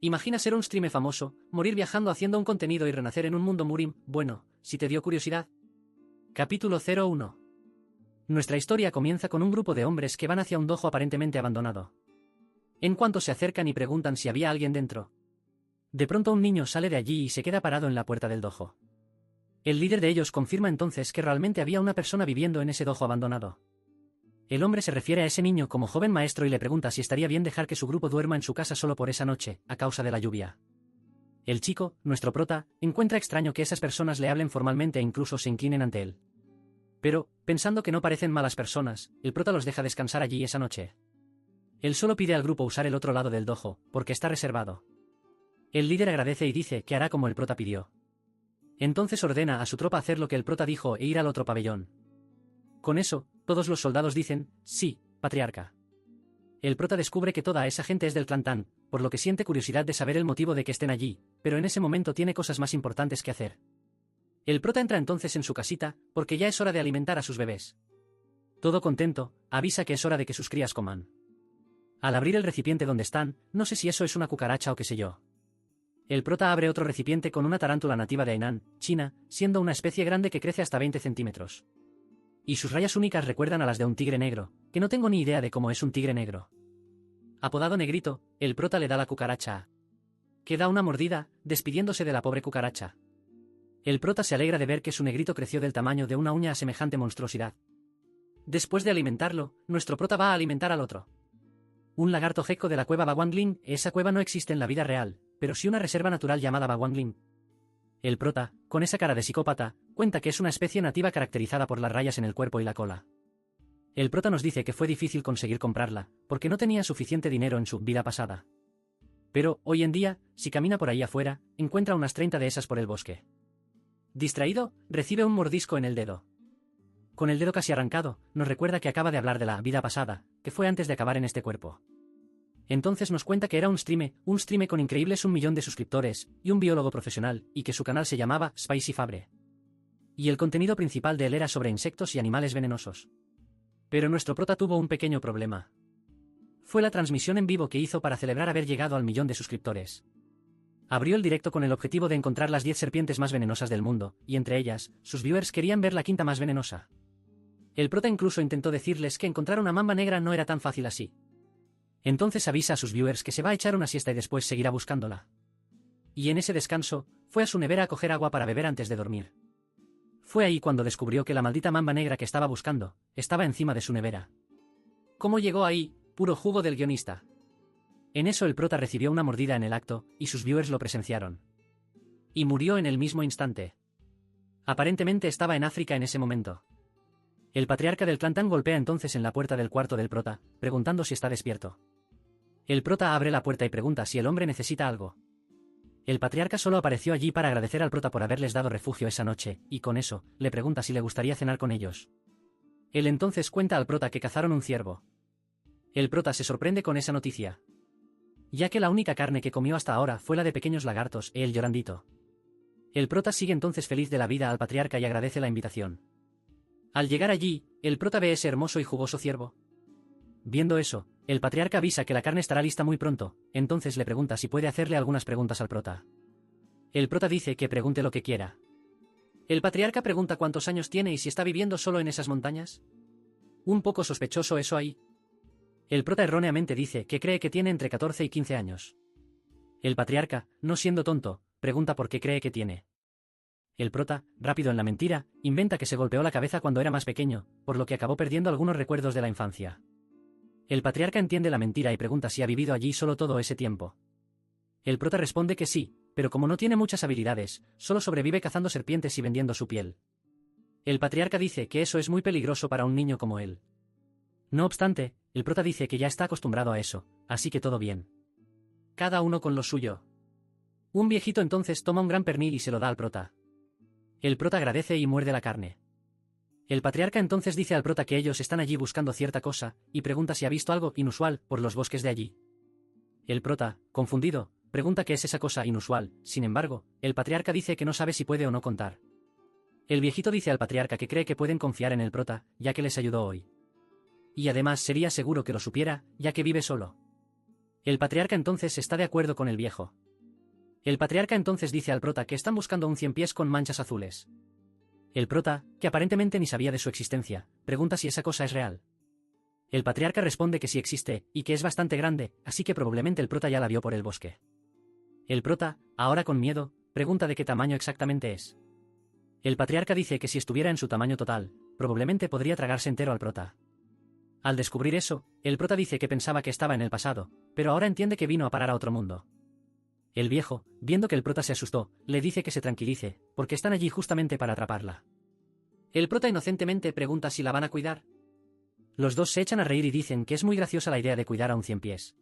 Imagina ser un streamer famoso, morir viajando haciendo un contenido y renacer en un mundo Murim. Bueno, si te dio curiosidad. Capítulo 01. Nuestra historia comienza con un grupo de hombres que van hacia un dojo aparentemente abandonado. En cuanto se acercan y preguntan si había alguien dentro. De pronto un niño sale de allí y se queda parado en la puerta del dojo. El líder de ellos confirma entonces que realmente había una persona viviendo en ese dojo abandonado. El hombre se refiere a ese niño como joven maestro y le pregunta si estaría bien dejar que su grupo duerma en su casa solo por esa noche, a causa de la lluvia. El chico, nuestro prota, encuentra extraño que esas personas le hablen formalmente e incluso se inclinen ante él. Pero, pensando que no parecen malas personas, el prota los deja descansar allí esa noche. Él solo pide al grupo usar el otro lado del dojo, porque está reservado. El líder agradece y dice que hará como el prota pidió. Entonces ordena a su tropa hacer lo que el prota dijo e ir al otro pabellón. Con eso, todos los soldados dicen, sí, patriarca. El prota descubre que toda esa gente es del clan Tan, por lo que siente curiosidad de saber el motivo de que estén allí, pero en ese momento tiene cosas más importantes que hacer. El prota entra entonces en su casita, porque ya es hora de alimentar a sus bebés. Todo contento, avisa que es hora de que sus crías coman. Al abrir el recipiente donde están, no sé si eso es una cucaracha o qué sé yo. El prota abre otro recipiente con una tarántula nativa de Hainan, China, siendo una especie grande que crece hasta 20 centímetros. Y sus rayas únicas recuerdan a las de un tigre negro, que no tengo ni idea de cómo es un tigre negro. Apodado Negrito, el prota le da la cucaracha que da una mordida, despidiéndose de la pobre cucaracha. El prota se alegra de ver que su negrito creció del tamaño de una uña a semejante monstruosidad. Después de alimentarlo, nuestro prota va a alimentar al otro. Un lagarto gecko de la cueva Bawangling. Esa cueva no existe en la vida real, pero sí una reserva natural llamada Bawangling. El prota, con esa cara de psicópata, cuenta que es una especie nativa caracterizada por las rayas en el cuerpo y la cola. El prota nos dice que fue difícil conseguir comprarla, porque no tenía suficiente dinero en su vida pasada. Pero, hoy en día, si camina por ahí afuera, encuentra unas 30 de esas por el bosque. Distraído, recibe un mordisco en el dedo. Con el dedo casi arrancado, nos recuerda que acaba de hablar de la vida pasada, que fue antes de acabar en este cuerpo. Entonces nos cuenta que era un streamer con increíbles 1 millón de suscriptores, y un biólogo profesional, y que su canal se llamaba Spicy Fabre. Y el contenido principal de él era sobre insectos y animales venenosos. Pero nuestro prota tuvo un pequeño problema. Fue la transmisión en vivo que hizo para celebrar haber llegado al 1.000.000 de suscriptores. Abrió el directo con el objetivo de encontrar las 10 serpientes más venenosas del mundo, y entre ellas, sus viewers querían ver la quinta más venenosa. El prota incluso intentó decirles que encontrar una mamba negra no era tan fácil así. Entonces avisa a sus viewers que se va a echar una siesta y después seguirá buscándola. Y en ese descanso, fue a su nevera a coger agua para beber antes de dormir. Fue ahí cuando descubrió que la maldita mamba negra que estaba buscando, estaba encima de su nevera. ¿Cómo llegó ahí? Puro jugo del guionista. En eso el prota recibió una mordida en el acto, y sus viewers lo presenciaron. Y murió en el mismo instante. Aparentemente estaba en África en ese momento. El patriarca del clan Tan golpea entonces en la puerta del cuarto del prota, preguntando si está despierto. El prota abre la puerta y pregunta si el hombre necesita algo. El patriarca solo apareció allí para agradecer al prota por haberles dado refugio esa noche, y con eso, le pregunta si le gustaría cenar con ellos. Él entonces cuenta al prota que cazaron un ciervo. El prota se sorprende con esa noticia, ya que la única carne que comió hasta ahora fue la de pequeños lagartos, el llorandito. El prota sigue entonces feliz de la vida al patriarca y agradece la invitación. Al llegar allí, el prota ve ese hermoso y jugoso ciervo. Viendo eso, el patriarca avisa que la carne estará lista muy pronto, entonces le pregunta si puede hacerle algunas preguntas al prota. El prota dice que pregunte lo que quiera. El patriarca pregunta cuántos años tiene y si está viviendo solo en esas montañas. Un poco sospechoso eso ahí. El prota erróneamente dice que cree que tiene entre 14 y 15 años. El patriarca, no siendo tonto, pregunta por qué cree que tiene. El prota, rápido en la mentira, inventa que se golpeó la cabeza cuando era más pequeño, por lo que acabó perdiendo algunos recuerdos de la infancia. El patriarca entiende la mentira y pregunta si ha vivido allí solo todo ese tiempo. El prota responde que sí, pero como no tiene muchas habilidades, solo sobrevive cazando serpientes y vendiendo su piel. El patriarca dice que eso es muy peligroso para un niño como él. No obstante, el prota dice que ya está acostumbrado a eso, así que todo bien. Cada uno con lo suyo. Un viejito entonces toma un gran pernil y se lo da al prota. El prota agradece y muerde la carne. El patriarca entonces dice al prota que ellos están allí buscando cierta cosa, y pregunta si ha visto algo inusual por los bosques de allí. El prota, confundido, pregunta qué es esa cosa inusual, sin embargo, el patriarca dice que no sabe si puede o no contar. El viejito dice al patriarca que cree que pueden confiar en el prota, ya que les ayudó hoy. Y además sería seguro que lo supiera, ya que vive solo. El patriarca entonces está de acuerdo con el viejo. El patriarca entonces dice al prota que están buscando un 100 pies con manchas azules. El prota, que aparentemente ni sabía de su existencia, pregunta si esa cosa es real. El patriarca responde que sí existe, y que es bastante grande, así que probablemente el prota ya la vio por el bosque. El prota, ahora con miedo, pregunta de qué tamaño exactamente es. El patriarca dice que si estuviera en su tamaño total, probablemente podría tragarse entero al prota. Al descubrir eso, el prota dice que pensaba que estaba en el pasado, pero ahora entiende que vino a parar a otro mundo. El viejo, viendo que el prota se asustó, le dice que se tranquilice, porque están allí justamente para atraparla. El prota inocentemente pregunta si la van a cuidar. Los dos se echan a reír y dicen que es muy graciosa la idea de cuidar a un 100 pies.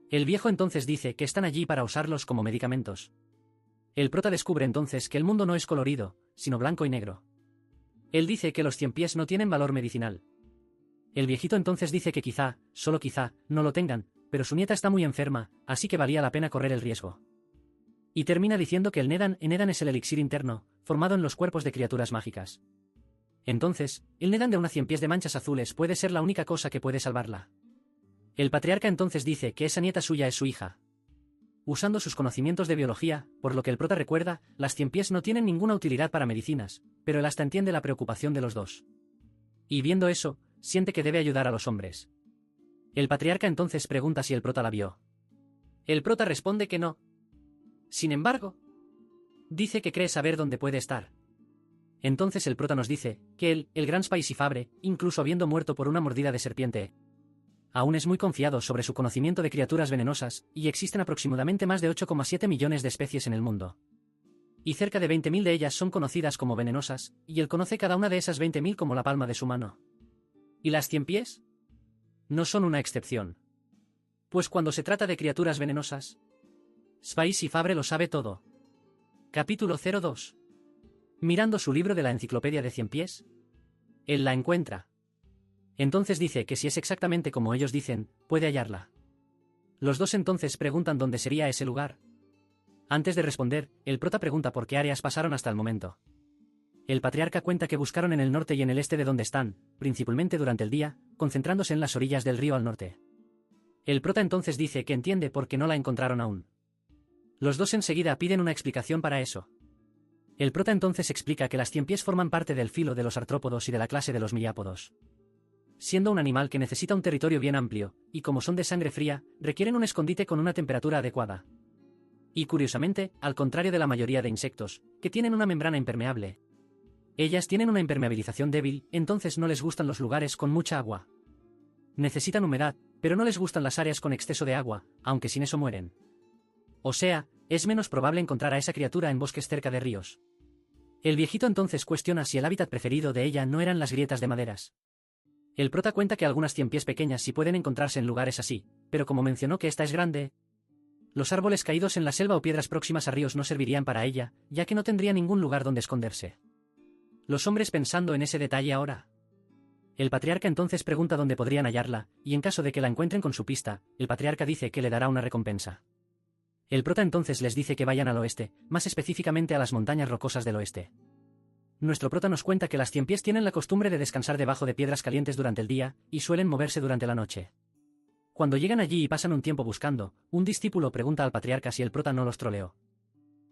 El viejo entonces dice que están allí para usarlos como medicamentos. El prota descubre entonces que el mundo no es colorido, sino blanco y negro. Él dice que los 100 pies no tienen valor medicinal. El viejito entonces dice que quizá, solo quizá, no lo tengan, pero su nieta está muy enferma, así que valía la pena correr el riesgo. Y termina diciendo que el Nedan es el elixir interno, formado en los cuerpos de criaturas mágicas. Entonces, el Nedan de unas 100 pies de manchas azules puede ser la única cosa que puede salvarla. El patriarca entonces dice que esa nieta suya es su hija. Usando sus conocimientos de biología, por lo que el prota recuerda, las 100 pies no tienen ninguna utilidad para medicinas, pero él hasta entiende la preocupación de los dos. Y viendo eso, siente que debe ayudar a los hombres. El patriarca entonces pregunta si el prota la vio. El prota responde que no. Sin embargo, dice que cree saber dónde puede estar. Entonces el prota nos dice que él, el gran Spicifabре, incluso habiendo muerto por una mordida de serpiente, aún es muy confiado sobre su conocimiento de criaturas venenosas, y existen aproximadamente más de 8,7 millones de especies en el mundo. Y cerca de 20.000 de ellas son conocidas como venenosas, y él conoce cada una de esas 20.000 como la palma de su mano. ¿Y las 100 pies? No son una excepción. Pues cuando se trata de criaturas venenosas, Spicifabре lo sabe todo. Capítulo 02. Mirando su libro de la enciclopedia de 100 pies, él la encuentra. Entonces dice que si es exactamente como ellos dicen, puede hallarla. Los dos entonces preguntan dónde sería ese lugar. Antes de responder, el prota pregunta por qué áreas pasaron hasta el momento. El patriarca cuenta que buscaron en el norte y en el este de donde están, principalmente durante el día, concentrándose en las orillas del río al norte. El prota entonces dice que entiende por qué no la encontraron aún. Los dos enseguida piden una explicación para eso. El prota entonces explica que las 100 pies forman parte del filo de los artrópodos y de la clase de los miriápodos. Siendo un animal que necesita un territorio bien amplio, y como son de sangre fría, requieren un escondite con una temperatura adecuada. Y curiosamente, al contrario de la mayoría de insectos, que tienen una membrana impermeable, ellas tienen una impermeabilización débil, entonces no les gustan los lugares con mucha agua. Necesitan humedad, pero no les gustan las áreas con exceso de agua, aunque sin eso mueren. O sea, es menos probable encontrar a esa criatura en bosques cerca de ríos. El viejito entonces cuestiona si el hábitat preferido de ella no eran las grietas de maderas. El prota cuenta que algunas 100 pies pequeñas sí pueden encontrarse en lugares así, pero como mencionó que esta es grande, los árboles caídos en la selva o piedras próximas a ríos no servirían para ella, ya que no tendría ningún lugar donde esconderse. Los hombres pensando en ese detalle ahora. El patriarca entonces pregunta dónde podrían hallarla, y en caso de que la encuentren con su pista, el patriarca dice que le dará una recompensa. El prota entonces les dice que vayan al oeste, más específicamente a las montañas rocosas del oeste. Nuestro prota nos cuenta que las 100 pies tienen la costumbre de descansar debajo de piedras calientes durante el día, y suelen moverse durante la noche. Cuando llegan allí y pasan un tiempo buscando, un discípulo pregunta al patriarca si el prota no los troleó.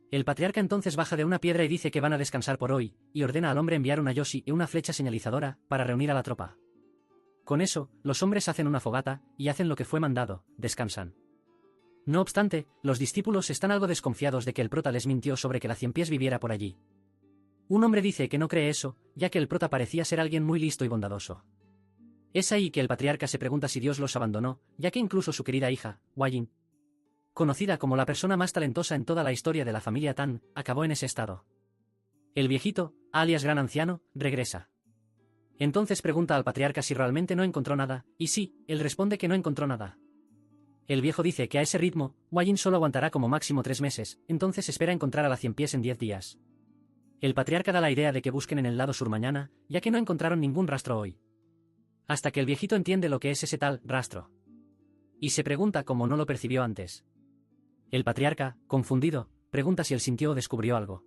El patriarca entonces baja de una piedra y dice que van a descansar por hoy, y ordena al hombre enviar una yoshi y una flecha señalizadora, para reunir a la tropa. Con eso, los hombres hacen una fogata, y hacen lo que fue mandado, descansan. No obstante, los discípulos están algo desconfiados de que el prota les mintió sobre que la 100 pies viviera por allí. Un hombre dice que no cree eso, ya que el prota parecía ser alguien muy listo y bondadoso. Es ahí que el patriarca se pregunta si Dios los abandonó, ya que incluso su querida hija, Wayin, conocida como la persona más talentosa en toda la historia de la familia Tan, acabó en ese estado. El viejito, alias gran anciano, regresa. Entonces pregunta al patriarca si realmente no encontró nada, y sí, él responde que no encontró nada. El viejo dice que a ese ritmo, Wayin solo aguantará como máximo 3 meses, entonces espera encontrar a la 100 pies en 10 días. El patriarca da la idea de que busquen en el lado sur mañana, ya que no encontraron ningún rastro hoy. Hasta que el viejito entiende lo que es ese tal rastro. Y se pregunta cómo no lo percibió antes. El patriarca, confundido, pregunta si él sintió o descubrió algo.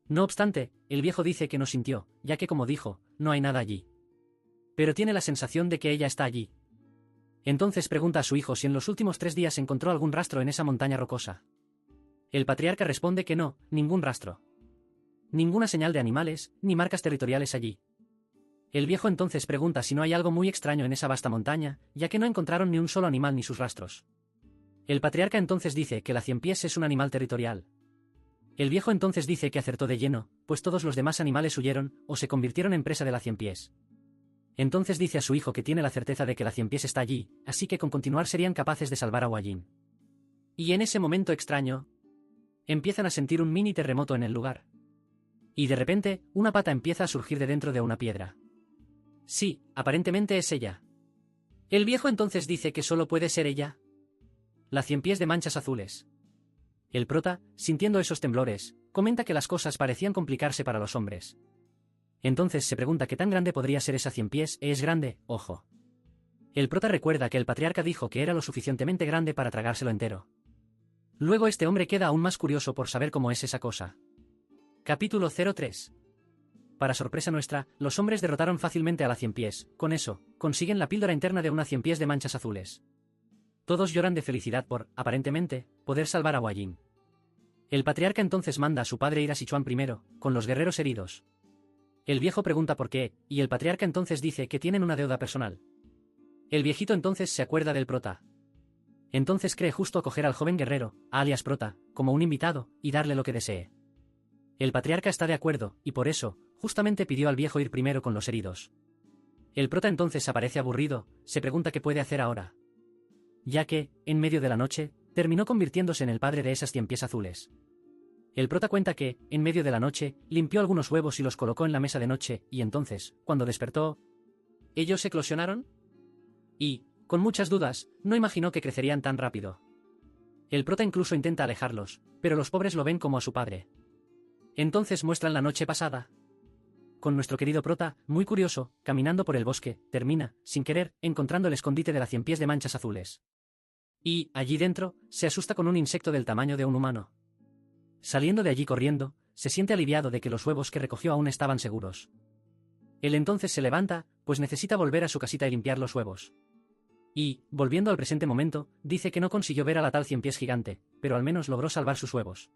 No obstante, el viejo dice que no sintió, ya que como dijo, no hay nada allí. Pero tiene la sensación de que ella está allí. Entonces pregunta a su hijo si en los últimos 3 días encontró algún rastro en esa montaña rocosa. El patriarca responde que no, ningún rastro. Ninguna señal de animales, ni marcas territoriales allí. El viejo entonces pregunta si no hay algo muy extraño en esa vasta montaña, ya que no encontraron ni un solo animal ni sus rastros. El patriarca entonces dice que la ciempiés es un animal territorial. El viejo entonces dice que acertó de lleno, pues todos los demás animales huyeron, o se convirtieron en presa de la ciempiés. Entonces dice a su hijo que tiene la certeza de que la ciempiés está allí, así que con continuar serían capaces de salvar a Huallín. Y en ese momento extraño, empiezan a sentir un mini terremoto en el lugar. Y de repente, una pata empieza a surgir de dentro de una piedra. Sí, aparentemente es ella. El viejo entonces dice que solo puede ser ella. La ciempiés de manchas azules. El prota, sintiendo esos temblores, comenta que las cosas parecían complicarse para los hombres. Entonces se pregunta qué tan grande podría ser esa ciempiés, es grande, ojo. El prota recuerda que el patriarca dijo que era lo suficientemente grande para tragárselo entero. Luego este hombre queda aún más curioso por saber cómo es esa cosa. Capítulo 03. Para sorpresa nuestra, los hombres derrotaron fácilmente a la ciempiés, con eso, consiguen la píldora interna de una ciempiés de manchas azules. Todos lloran de felicidad por, aparentemente, poder salvar a Huallín. El patriarca entonces manda a su padre ir a Sichuan primero, con los guerreros heridos. El viejo pregunta por qué, y el patriarca entonces dice que tienen una deuda personal. El viejito entonces se acuerda del prota. Entonces cree justo acoger al joven guerrero, alias prota, como un invitado, y darle lo que desee. El patriarca está de acuerdo, y por eso, justamente pidió al viejo ir primero con los heridos. El prota entonces aparece aburrido, se pregunta qué puede hacer ahora. Ya que, en medio de la noche, terminó convirtiéndose en el padre de esas ciempiés azules. El prota cuenta que, en medio de la noche, limpió algunos huevos y los colocó en la mesa de noche, y entonces, cuando despertó, ¿ellos eclosionaron? Y, con muchas dudas, no imaginó que crecerían tan rápido. El prota incluso intenta alejarlos, pero los pobres lo ven como a su padre. Entonces muestran la noche pasada. Con nuestro querido prota, muy curioso, caminando por el bosque, termina, sin querer, encontrando el escondite de la ciempiés de manchas azules. Y, allí dentro, se asusta con un insecto del tamaño de un humano. Saliendo de allí corriendo, se siente aliviado de que los huevos que recogió aún estaban seguros. Él entonces se levanta, pues necesita volver a su casita y limpiar los huevos. Y, volviendo al presente momento, dice que no consiguió ver a la tal ciempiés gigante, pero al menos logró salvar sus huevos.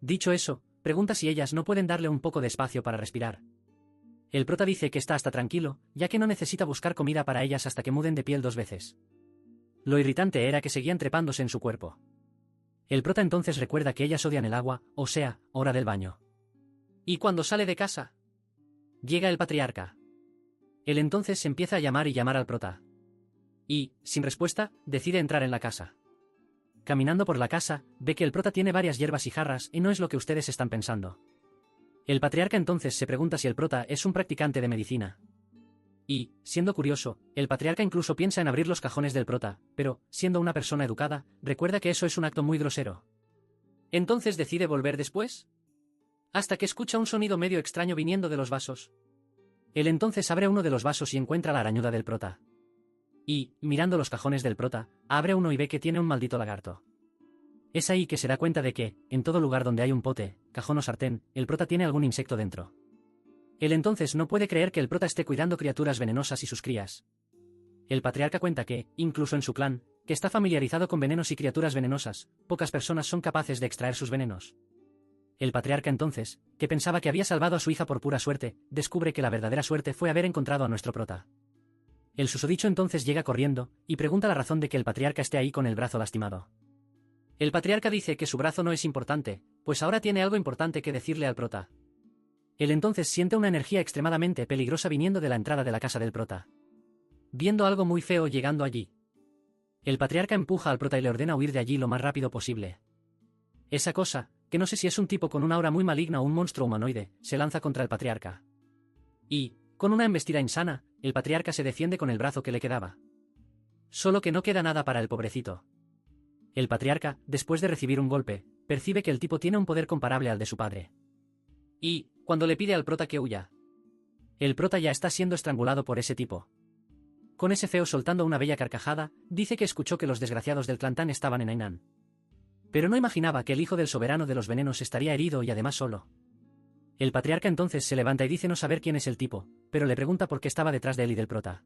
Dicho eso, pregunta si ellas no pueden darle un poco de espacio para respirar. El prota dice que está hasta tranquilo, ya que no necesita buscar comida para ellas hasta que muden de piel 2 veces. Lo irritante era que seguían trepándose en su cuerpo. El prota entonces recuerda que ellas odian el agua, o sea, hora del baño. Y cuando sale de casa, llega el patriarca. Él entonces se empieza a llamar y llamar al prota. Y, sin respuesta, decide entrar en la casa. Caminando por la casa, ve que el prota tiene varias hierbas y jarras y no es lo que ustedes están pensando. El patriarca entonces se pregunta si el prota es un practicante de medicina. Y, siendo curioso, el patriarca incluso piensa en abrir los cajones del prota, pero, siendo una persona educada, recuerda que eso es un acto muy grosero. Entonces decide volver después, hasta que escucha un sonido medio extraño viniendo de los vasos. Él entonces abre uno de los vasos y encuentra la arañuda del prota. Y, mirando los cajones del prota, abre uno y ve que tiene un maldito lagarto. Es ahí que se da cuenta de que, en todo lugar donde hay un pote, cajón o sartén, el prota tiene algún insecto dentro. Él entonces no puede creer que el prota esté cuidando criaturas venenosas y sus crías. El patriarca cuenta que, incluso en su clan, que está familiarizado con venenos y criaturas venenosas, pocas personas son capaces de extraer sus venenos. El patriarca entonces, que pensaba que había salvado a su hija por pura suerte, descubre que la verdadera suerte fue haber encontrado a nuestro prota. El susodicho entonces llega corriendo, y pregunta la razón de que el patriarca esté ahí con el brazo lastimado. El patriarca dice que su brazo no es importante, pues ahora tiene algo importante que decirle al prota. Él entonces siente una energía extremadamente peligrosa viniendo de la entrada de la casa del prota. Viendo algo muy feo llegando allí. El patriarca empuja al prota y le ordena huir de allí lo más rápido posible. Esa cosa, que no sé si es un tipo con una aura muy maligna o un monstruo humanoide, se lanza contra el patriarca. Y, con una embestida insana, el patriarca se defiende con el brazo que le quedaba. Solo que no queda nada para el pobrecito. El patriarca, después de recibir un golpe, percibe que el tipo tiene un poder comparable al de su padre. Y, cuando le pide al prota que huya, el prota ya está siendo estrangulado por ese tipo. Con ese feo soltando una bella carcajada, dice que escuchó que los desgraciados del clan Tan estaban en Hainan. Pero no imaginaba que el hijo del soberano de los venenos estaría herido y además solo. El patriarca entonces se levanta y dice no saber quién es el tipo, pero le pregunta por qué estaba detrás de él y del prota.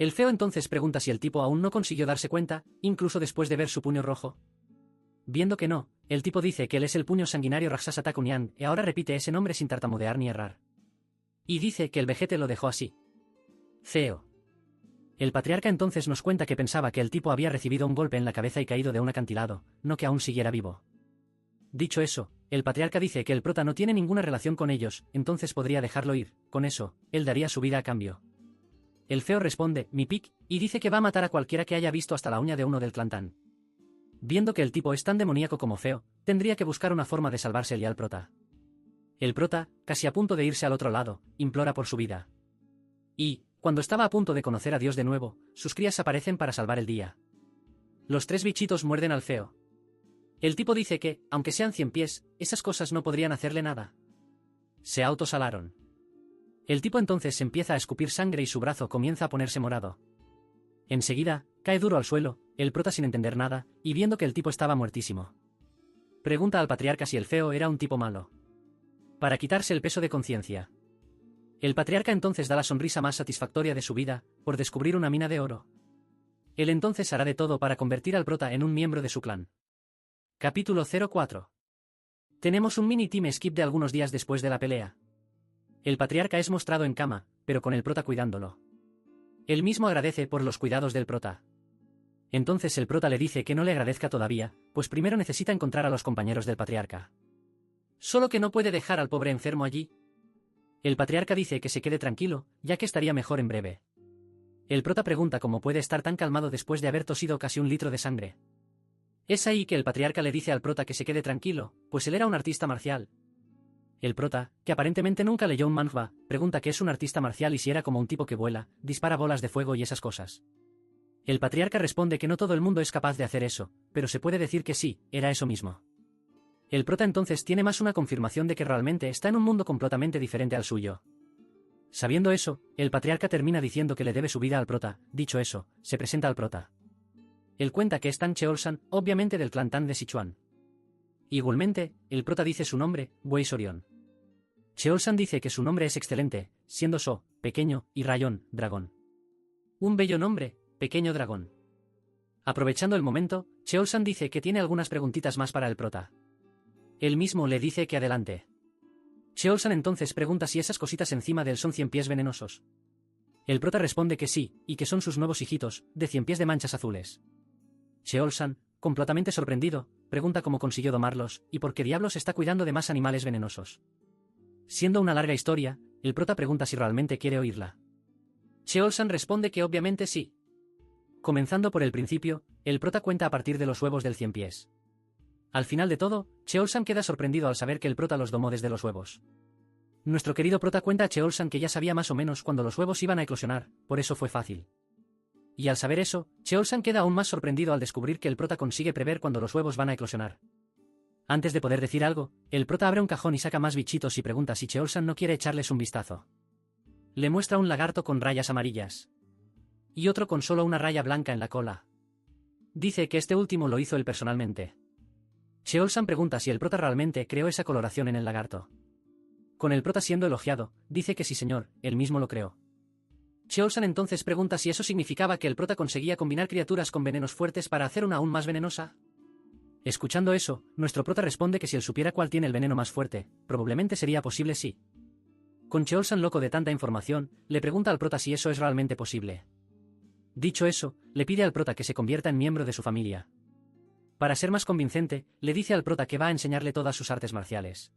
El feo entonces pregunta si el tipo aún no consiguió darse cuenta, incluso después de ver su puño rojo. Viendo que no, el tipo dice que él es el puño sanguinario Raksasa Takunian, y ahora repite ese nombre sin tartamudear ni errar. Y dice que el vejete lo dejó así. Feo. El patriarca entonces nos cuenta que pensaba que el tipo había recibido un golpe en la cabeza y caído de un acantilado, no que aún siguiera vivo. Dicho eso, el patriarca dice que el prota no tiene ninguna relación con ellos, entonces podría dejarlo ir, con eso, él daría su vida a cambio. El feo responde, mi pic, y dice que va a matar a cualquiera que haya visto hasta la uña de uno del clan Tan. Viendo que el tipo es tan demoníaco como feo, tendría que buscar una forma de salvarse él y al prota. El prota, casi a punto de irse al otro lado, implora por su vida. Y, cuando estaba a punto de conocer a Dios de nuevo, sus crías aparecen para salvar el día. Los 3 bichitos muerden al feo. El tipo dice que, aunque sean 100 pies, esas cosas no podrían hacerle nada. Se autosalaron. El tipo entonces empieza a escupir sangre y su brazo comienza a ponerse morado. Enseguida, cae duro al suelo, el prota sin entender nada, y viendo que el tipo estaba muertísimo. Pregunta al patriarca si el feo era un tipo malo. Para quitarse el peso de conciencia. El patriarca entonces da la sonrisa más satisfactoria de su vida, por descubrir una mina de oro. Él entonces hará de todo para convertir al prota en un miembro de su clan. Capítulo 04. Tenemos un mini team skip de algunos días después de la pelea. El patriarca es mostrado en cama, pero con el prota cuidándolo. Él mismo agradece por los cuidados del prota. Entonces el prota le dice que no le agradezca todavía, pues primero necesita encontrar a los compañeros del patriarca. Solo que no puede dejar al pobre enfermo allí. El patriarca dice que se quede tranquilo, ya que estaría mejor en breve. El prota pregunta cómo puede estar tan calmado después de haber tosido casi 1 litro de sangre. Es ahí que el patriarca le dice al prota que se quede tranquilo, pues él era un artista marcial. El prota, que aparentemente nunca leyó un manhwa, pregunta qué es un artista marcial y si era como un tipo que vuela, dispara bolas de fuego y esas cosas. El patriarca responde que no todo el mundo es capaz de hacer eso, pero se puede decir que sí, era eso mismo. El prota entonces tiene más una confirmación de que realmente está en un mundo completamente diferente al suyo. Sabiendo eso, el patriarca termina diciendo que le debe su vida al prota. Dicho eso, se presenta al prota. Él cuenta que es Tan Cheolsan, obviamente del clan Tan de Sichuan. Igualmente, el prota dice su nombre, Wei Sorion. Cheolsan dice que su nombre es excelente, siendo So, pequeño, y Rayon, dragón. Un bello nombre, pequeño dragón. Aprovechando el momento, Cheolsan dice que tiene algunas preguntitas más para el prota. Él mismo le dice que adelante. Cheolsan entonces pregunta si esas cositas encima de él son 100 pies venenosos. El prota responde que sí, y que son sus nuevos hijitos, de 100 pies de manchas azules. Cheolsan, completamente sorprendido, pregunta cómo consiguió domarlos, y por qué diablos está cuidando de más animales venenosos. Siendo una larga historia, el prota pregunta si realmente quiere oírla. Cheolsan responde que obviamente sí. Comenzando por el principio, el prota cuenta a partir de los huevos del 100 pies. Al final de todo, Cheolsan queda sorprendido al saber que el prota los domó desde los huevos. Nuestro querido prota cuenta a Cheolsan que ya sabía más o menos cuando los huevos iban a eclosionar, por eso fue fácil. Y al saber eso, Cheolsan queda aún más sorprendido al descubrir que el prota consigue prever cuando los huevos van a eclosionar. Antes de poder decir algo, el prota abre un cajón y saca más bichitos y pregunta si Cheolsan no quiere echarles un vistazo. Le muestra un lagarto con rayas amarillas. Y otro con solo una raya blanca en la cola. Dice que este último lo hizo él personalmente. Cheolsan pregunta si el prota realmente creó esa coloración en el lagarto. Con el prota siendo elogiado, dice que sí señor, él mismo lo creó. Cheolsan entonces pregunta si eso significaba que el prota conseguía combinar criaturas con venenos fuertes para hacer una aún más venenosa. Escuchando eso, nuestro prota responde que si él supiera cuál tiene el veneno más fuerte, probablemente sería posible sí. Con Cheolsan loco de tanta información, le pregunta al prota si eso es realmente posible. Dicho eso, le pide al prota que se convierta en miembro de su familia. Para ser más convincente, le dice al prota que va a enseñarle todas sus artes marciales.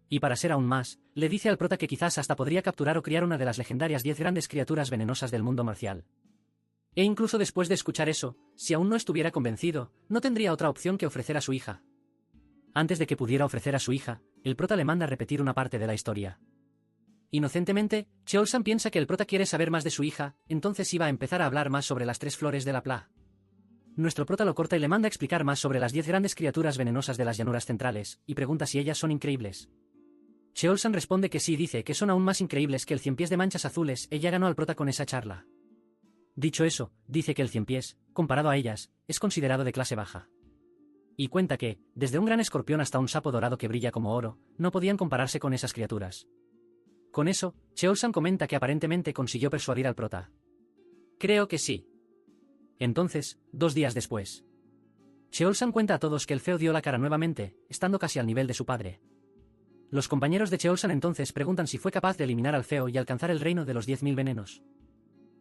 Y para ser aún más, le dice al prota que quizás hasta podría capturar o criar una de las legendarias 10 grandes criaturas venenosas del mundo marcial. E incluso después de escuchar eso, si aún no estuviera convencido, no tendría otra opción que ofrecer a su hija. Antes de que pudiera ofrecer a su hija, el prota le manda repetir una parte de la historia. Inocentemente, Cheolsan piensa que el prota quiere saber más de su hija, entonces iba a empezar a hablar más sobre las 3 flores de la pla. Nuestro prota lo corta y le manda explicar más sobre las 10 grandes criaturas venenosas de las llanuras centrales, y pregunta si ellas son increíbles. Cheolsan responde que sí y dice que son aún más increíbles que el 100 pies de manchas azules. Ella ganó al prota con esa charla. Dicho eso, dice que el 100 pies, comparado a ellas, es considerado de clase baja. Y cuenta que, desde un gran escorpión hasta un sapo dorado que brilla como oro, no podían compararse con esas criaturas. Con eso, Cheolsan comenta que aparentemente consiguió persuadir al prota. Creo que sí. Entonces, 2 días después. Cheolsan cuenta a todos que el feo dio la cara nuevamente, estando casi al nivel de su padre. Los compañeros de Cheolsan entonces preguntan si fue capaz de eliminar al feo y alcanzar el reino de los 10.000 venenos.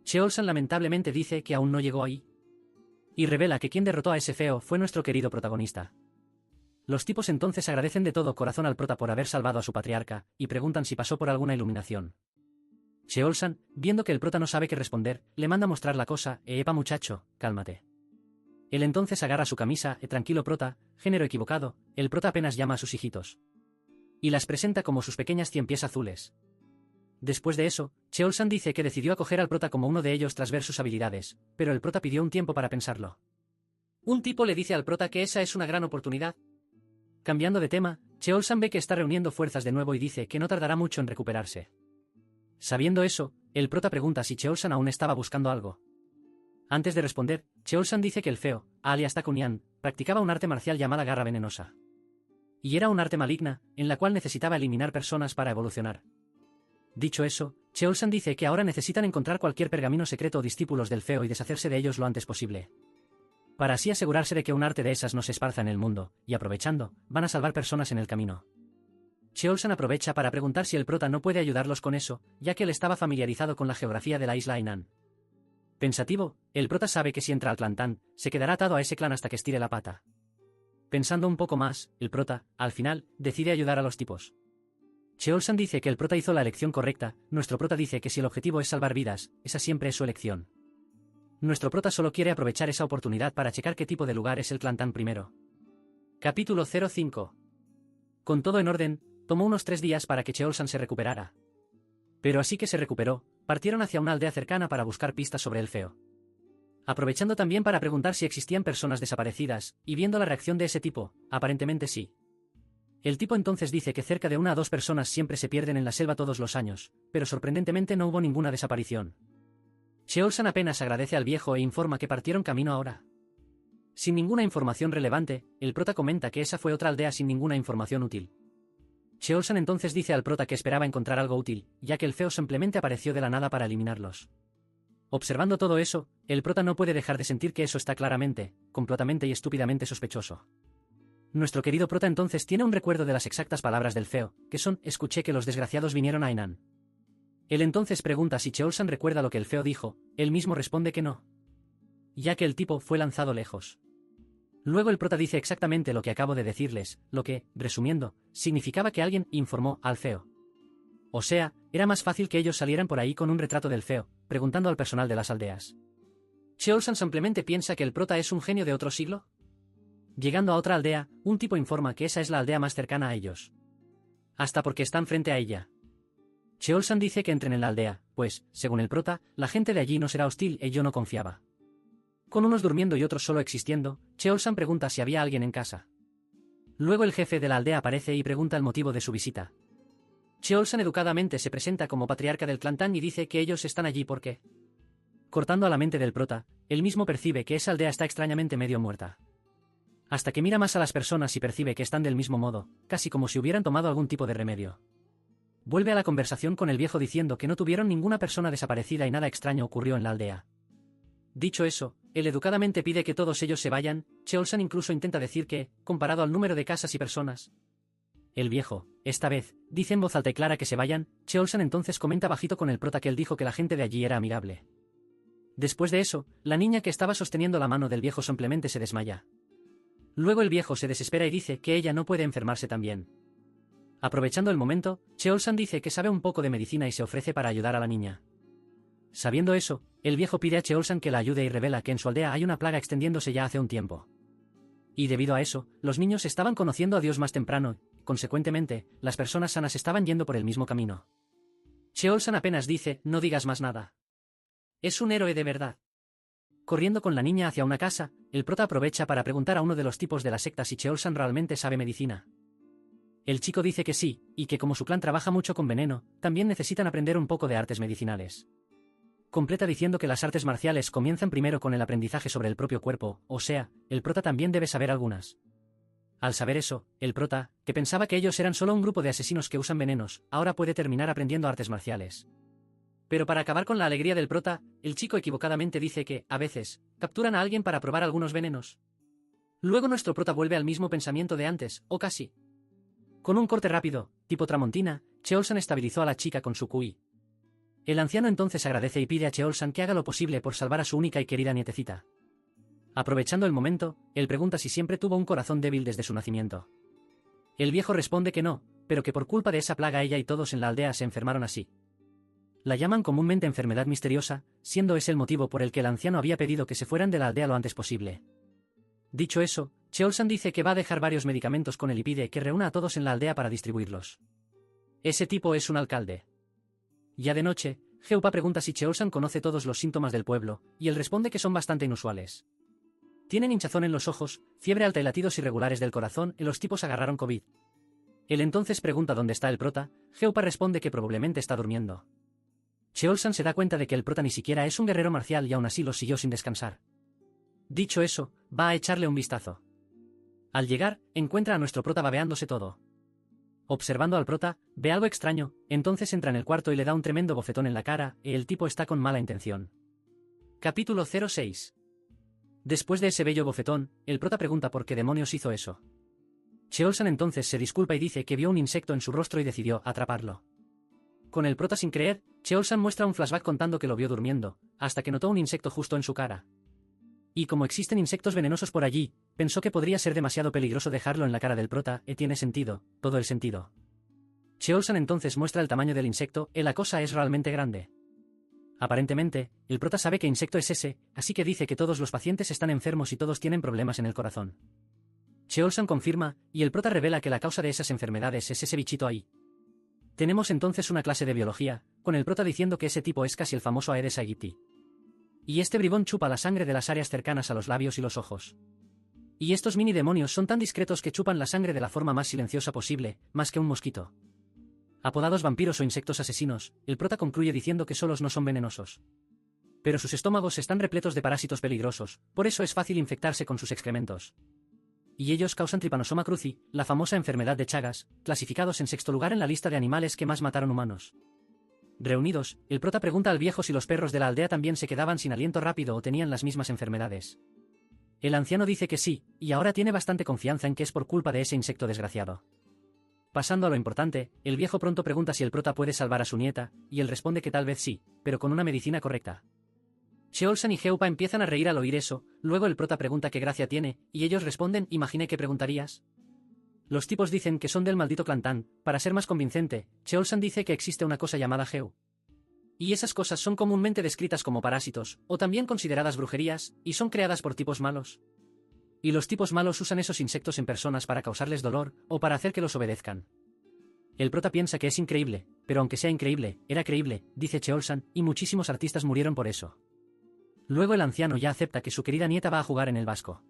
Cheolsan lamentablemente dice que aún no llegó ahí. Y revela que quien derrotó a ese feo fue nuestro querido protagonista. Los tipos entonces agradecen de todo corazón al prota por haber salvado a su patriarca, y preguntan si pasó por alguna iluminación. Cheolsan, viendo que el prota no sabe qué responder, le manda mostrar la cosa, epa muchacho, cálmate. Él entonces agarra su camisa, tranquilo prota, género equivocado, el prota apenas llama a sus hijitos. Y las presenta como sus pequeñas 100 pies azules. Después de eso, Cheolsan dice que decidió acoger al prota como uno de ellos tras ver sus habilidades, pero el prota pidió un tiempo para pensarlo. Un tipo le dice al prota que esa es una gran oportunidad. Cambiando de tema, Cheolsan ve que está reuniendo fuerzas de nuevo y dice que no tardará mucho en recuperarse. Sabiendo eso, el prota pregunta si Cheolsan aún estaba buscando algo. Antes de responder, Cheolsan dice que el feo, alias Takunyan, practicaba un arte marcial llamada garra venenosa. Y era un arte maligna, en la cual necesitaba eliminar personas para evolucionar. Dicho eso, Cheolsan dice que ahora necesitan encontrar cualquier pergamino secreto o discípulos del feo y deshacerse de ellos lo antes posible. Para así asegurarse de que un arte de esas no se esparza en el mundo, y aprovechando, van a salvar personas en el camino. Cheolsan aprovecha para preguntar si el prota no puede ayudarlos con eso, ya que él estaba familiarizado con la geografía de la isla Hainan. Pensativo, el prota sabe que si entra al clan Tan, se quedará atado a ese clan hasta que estire la pata. Pensando un poco más, el prota, al final, decide ayudar a los tipos. Cheolsan dice que el prota hizo la elección correcta, nuestro prota dice que si el objetivo es salvar vidas, esa siempre es su elección. Nuestro prota solo quiere aprovechar esa oportunidad para checar qué tipo de lugar es el clan Tan primero. Capítulo 05. Con todo en orden, tomó unos 3 días para que Cheolsan se recuperara. Pero así que se recuperó, partieron hacia una aldea cercana para buscar pistas sobre el feo. Aprovechando también para preguntar si existían personas desaparecidas, y viendo la reacción de ese tipo, aparentemente sí. El tipo entonces dice que cerca de 1 a 2 personas siempre se pierden en la selva todos los años, pero sorprendentemente no hubo ninguna desaparición. Cheolsan apenas agradece al viejo e informa que partieron camino ahora. Sin ninguna información relevante, el prota comenta que esa fue otra aldea sin ninguna información útil. Cheolsan entonces dice al prota que esperaba encontrar algo útil, ya que el feo simplemente apareció de la nada para eliminarlos. Observando todo eso, el prota no puede dejar de sentir que eso está claramente, completamente y estúpidamente sospechoso. Nuestro querido prota entonces tiene un recuerdo de las exactas palabras del feo, que son: escuché que los desgraciados vinieron a Hainan. Él entonces pregunta si Cheolsan recuerda lo que el feo dijo, él mismo responde que no, ya que el tipo fue lanzado lejos. Luego el prota dice exactamente lo que acabo de decirles, lo que, resumiendo, significaba que alguien informó al feo. O sea, era más fácil que ellos salieran por ahí con un retrato del feo, preguntando al personal de las aldeas. Cheolsan simplemente piensa que el prota es un genio de otro siglo. Llegando a otra aldea, un tipo informa que esa es la aldea más cercana a ellos. Hasta porque están frente a ella. Cheolsan dice que entren en la aldea, pues, según el prota, la gente de allí no será hostil y yo no confiaba. Con unos durmiendo y otros solo existiendo, Cheolsan pregunta si había alguien en casa. Luego el jefe de la aldea aparece y pregunta el motivo de su visita. Cheolsan educadamente se presenta como patriarca del clan Tan y dice que ellos están allí porque... Cortando a la mente del prota, él mismo percibe que esa aldea está extrañamente medio muerta. Hasta que mira más a las personas y percibe que están del mismo modo, casi como si hubieran tomado algún tipo de remedio. Vuelve a la conversación con el viejo diciendo que no tuvieron ninguna persona desaparecida y nada extraño ocurrió en la aldea. Dicho eso, él educadamente pide que todos ellos se vayan. Cheolsan incluso intenta decir que, comparado al número de casas y personas, el viejo, esta vez, dice en voz alta y clara que se vayan. Cheolsan entonces comenta bajito con el prota que él dijo que la gente de allí era amigable. Después de eso, la niña que estaba sosteniendo la mano del viejo simplemente se desmaya. Luego el viejo se desespera y dice que ella no puede enfermarse también. Aprovechando el momento, Cheolsan dice que sabe un poco de medicina y se ofrece para ayudar a la niña. Sabiendo eso, el viejo pide a Cheolsan que la ayude y revela que en su aldea hay una plaga extendiéndose ya hace un tiempo. Y debido a eso, los niños estaban conociendo a Dios más temprano, y, consecuentemente, las personas sanas estaban yendo por el mismo camino. Cheolsan apenas dice, no digas más nada. Es un héroe de verdad. Corriendo con la niña hacia una casa, el prota aprovecha para preguntar a uno de los tipos de la secta si Cheolsan realmente sabe medicina. El chico dice que sí, y que como su clan trabaja mucho con veneno, también necesitan aprender un poco de artes medicinales. Completa diciendo que las artes marciales comienzan primero con el aprendizaje sobre el propio cuerpo, o sea, el prota también debe saber algunas. Al saber eso, el prota, que pensaba que ellos eran solo un grupo de asesinos que usan venenos, ahora puede terminar aprendiendo artes marciales. Pero para acabar con la alegría del prota, el chico equivocadamente dice que, a veces, capturan a alguien para probar algunos venenos. Luego nuestro prota vuelve al mismo pensamiento de antes, o casi. Con un corte rápido, tipo Tramontina, Cheolsan estabilizó a la chica con su QI. El anciano entonces agradece y pide a Cheolsan que haga lo posible por salvar a su única y querida nietecita. Aprovechando el momento, él pregunta si siempre tuvo un corazón débil desde su nacimiento. El viejo responde que no, pero que por culpa de esa plaga ella y todos en la aldea se enfermaron así. La llaman comúnmente enfermedad misteriosa, siendo ese el motivo por el que el anciano había pedido que se fueran de la aldea lo antes posible. Dicho eso, Cheolsan dice que va a dejar varios medicamentos con él y pide que reúna a todos en la aldea para distribuirlos. Ese tipo es un alcalde. Ya de noche, Geupa pregunta si Cheolsan conoce todos los síntomas del pueblo, y él responde que son bastante inusuales. Tienen hinchazón en los ojos, fiebre alta y latidos irregulares del corazón, y los tipos agarraron COVID. Él entonces pregunta dónde está el prota, Geupa responde que probablemente está durmiendo. Cheolsan se da cuenta de que el prota ni siquiera es un guerrero marcial y aún así lo siguió sin descansar. Dicho eso, va a echarle un vistazo. Al llegar, encuentra a nuestro prota babeándose todo. Observando al prota, ve algo extraño, entonces entra en el cuarto y le da un tremendo bofetón en la cara, y el tipo está con mala intención. Capítulo 06. Después de ese bello bofetón, el prota pregunta por qué demonios hizo eso. Cheolsan entonces se disculpa y dice que vio un insecto en su rostro y decidió atraparlo. Con el prota sin creer, Cheolsan muestra un flashback contando que lo vio durmiendo, hasta que notó un insecto justo en su cara. Y como existen insectos venenosos por allí, pensó que podría ser demasiado peligroso dejarlo en la cara del prota, y tiene sentido, todo el sentido. Cheolsan entonces muestra el tamaño del insecto, y la cosa es realmente grande. Aparentemente, el prota sabe qué insecto es ese, así que dice que todos los pacientes están enfermos y todos tienen problemas en el corazón. Cheolsan confirma, y el prota revela que la causa de esas enfermedades es ese bichito ahí. Tenemos entonces una clase de biología, con el prota diciendo que ese tipo es casi el famoso Aedes aegypti. Y este bribón chupa la sangre de las áreas cercanas a los labios y los ojos. Y estos mini demonios son tan discretos que chupan la sangre de la forma más silenciosa posible, más que un mosquito. Apodados vampiros o insectos asesinos, el prota concluye diciendo que solos no son venenosos. Pero sus estómagos están repletos de parásitos peligrosos, por eso es fácil infectarse con sus excrementos. Y ellos causan Trypanosoma cruzi, la famosa enfermedad de Chagas, clasificados en sexto lugar en la lista de animales que más mataron humanos. Reunidos, el prota pregunta al viejo si los perros de la aldea también se quedaban sin aliento rápido o tenían las mismas enfermedades. El anciano dice que sí, y ahora tiene bastante confianza en que es por culpa de ese insecto desgraciado. Pasando a lo importante, el viejo pronto pregunta si el prota puede salvar a su nieta, y él responde que tal vez sí, pero con una medicina correcta. Cheolsan y Geupa empiezan a reír al oír eso, luego el prota pregunta qué gracia tiene, y ellos responden, imaginé que preguntarías. Los tipos dicen que son del maldito clan Tan. Para ser más convincente, Cheolsan dice que existe una cosa llamada Geu. Y esas cosas son comúnmente descritas como parásitos, o también consideradas brujerías, y son creadas por tipos malos. Y los tipos malos usan esos insectos en personas para causarles dolor, o para hacer que los obedezcan. El prota piensa que es increíble, pero aunque sea increíble, era creíble, dice Cheolsan, y muchísimos artistas murieron por eso. Luego el anciano ya acepta que su querida nieta va a jugar en el Vasco.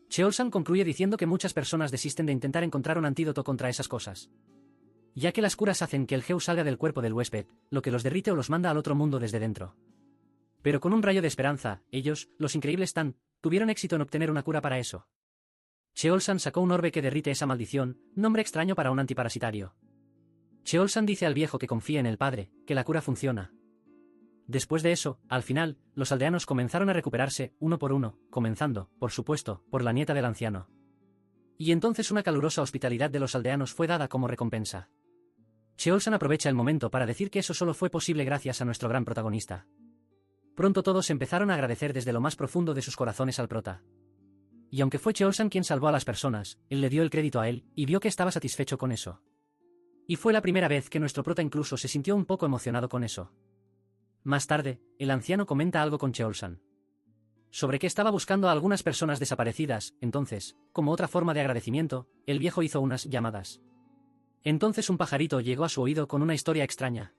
Cheolsan concluye diciendo que muchas personas desisten de intentar encontrar un antídoto contra esas cosas. Ya que las curas hacen que el Geu salga del cuerpo del huésped, lo que los derrite o los manda al otro mundo desde dentro. Pero con un rayo de esperanza, ellos, los increíbles Tan, tuvieron éxito en obtener una cura para eso. Cheolsan sacó un orbe que derrite esa maldición, nombre extraño para un antiparasitario. Cheolsan dice al viejo que confíe en el padre, que la cura funciona. Después de eso, al final, los aldeanos comenzaron a recuperarse, uno por uno, comenzando, por supuesto, por la nieta del anciano. Y entonces una calurosa hospitalidad de los aldeanos fue dada como recompensa. Cheolsan aprovecha el momento para decir que eso solo fue posible gracias a nuestro gran protagonista. Pronto todos empezaron a agradecer desde lo más profundo de sus corazones al prota. Y aunque fue Cheolsan quien salvó a las personas, él le dio el crédito a él, y vio que estaba satisfecho con eso. Y fue la primera vez que nuestro prota incluso se sintió un poco emocionado con eso. Más tarde, el anciano comenta algo con Cheolsan. Sobre que estaba buscando a algunas personas desaparecidas, entonces, como otra forma de agradecimiento, el viejo hizo unas llamadas. Entonces un pajarito llegó a su oído con una historia extraña.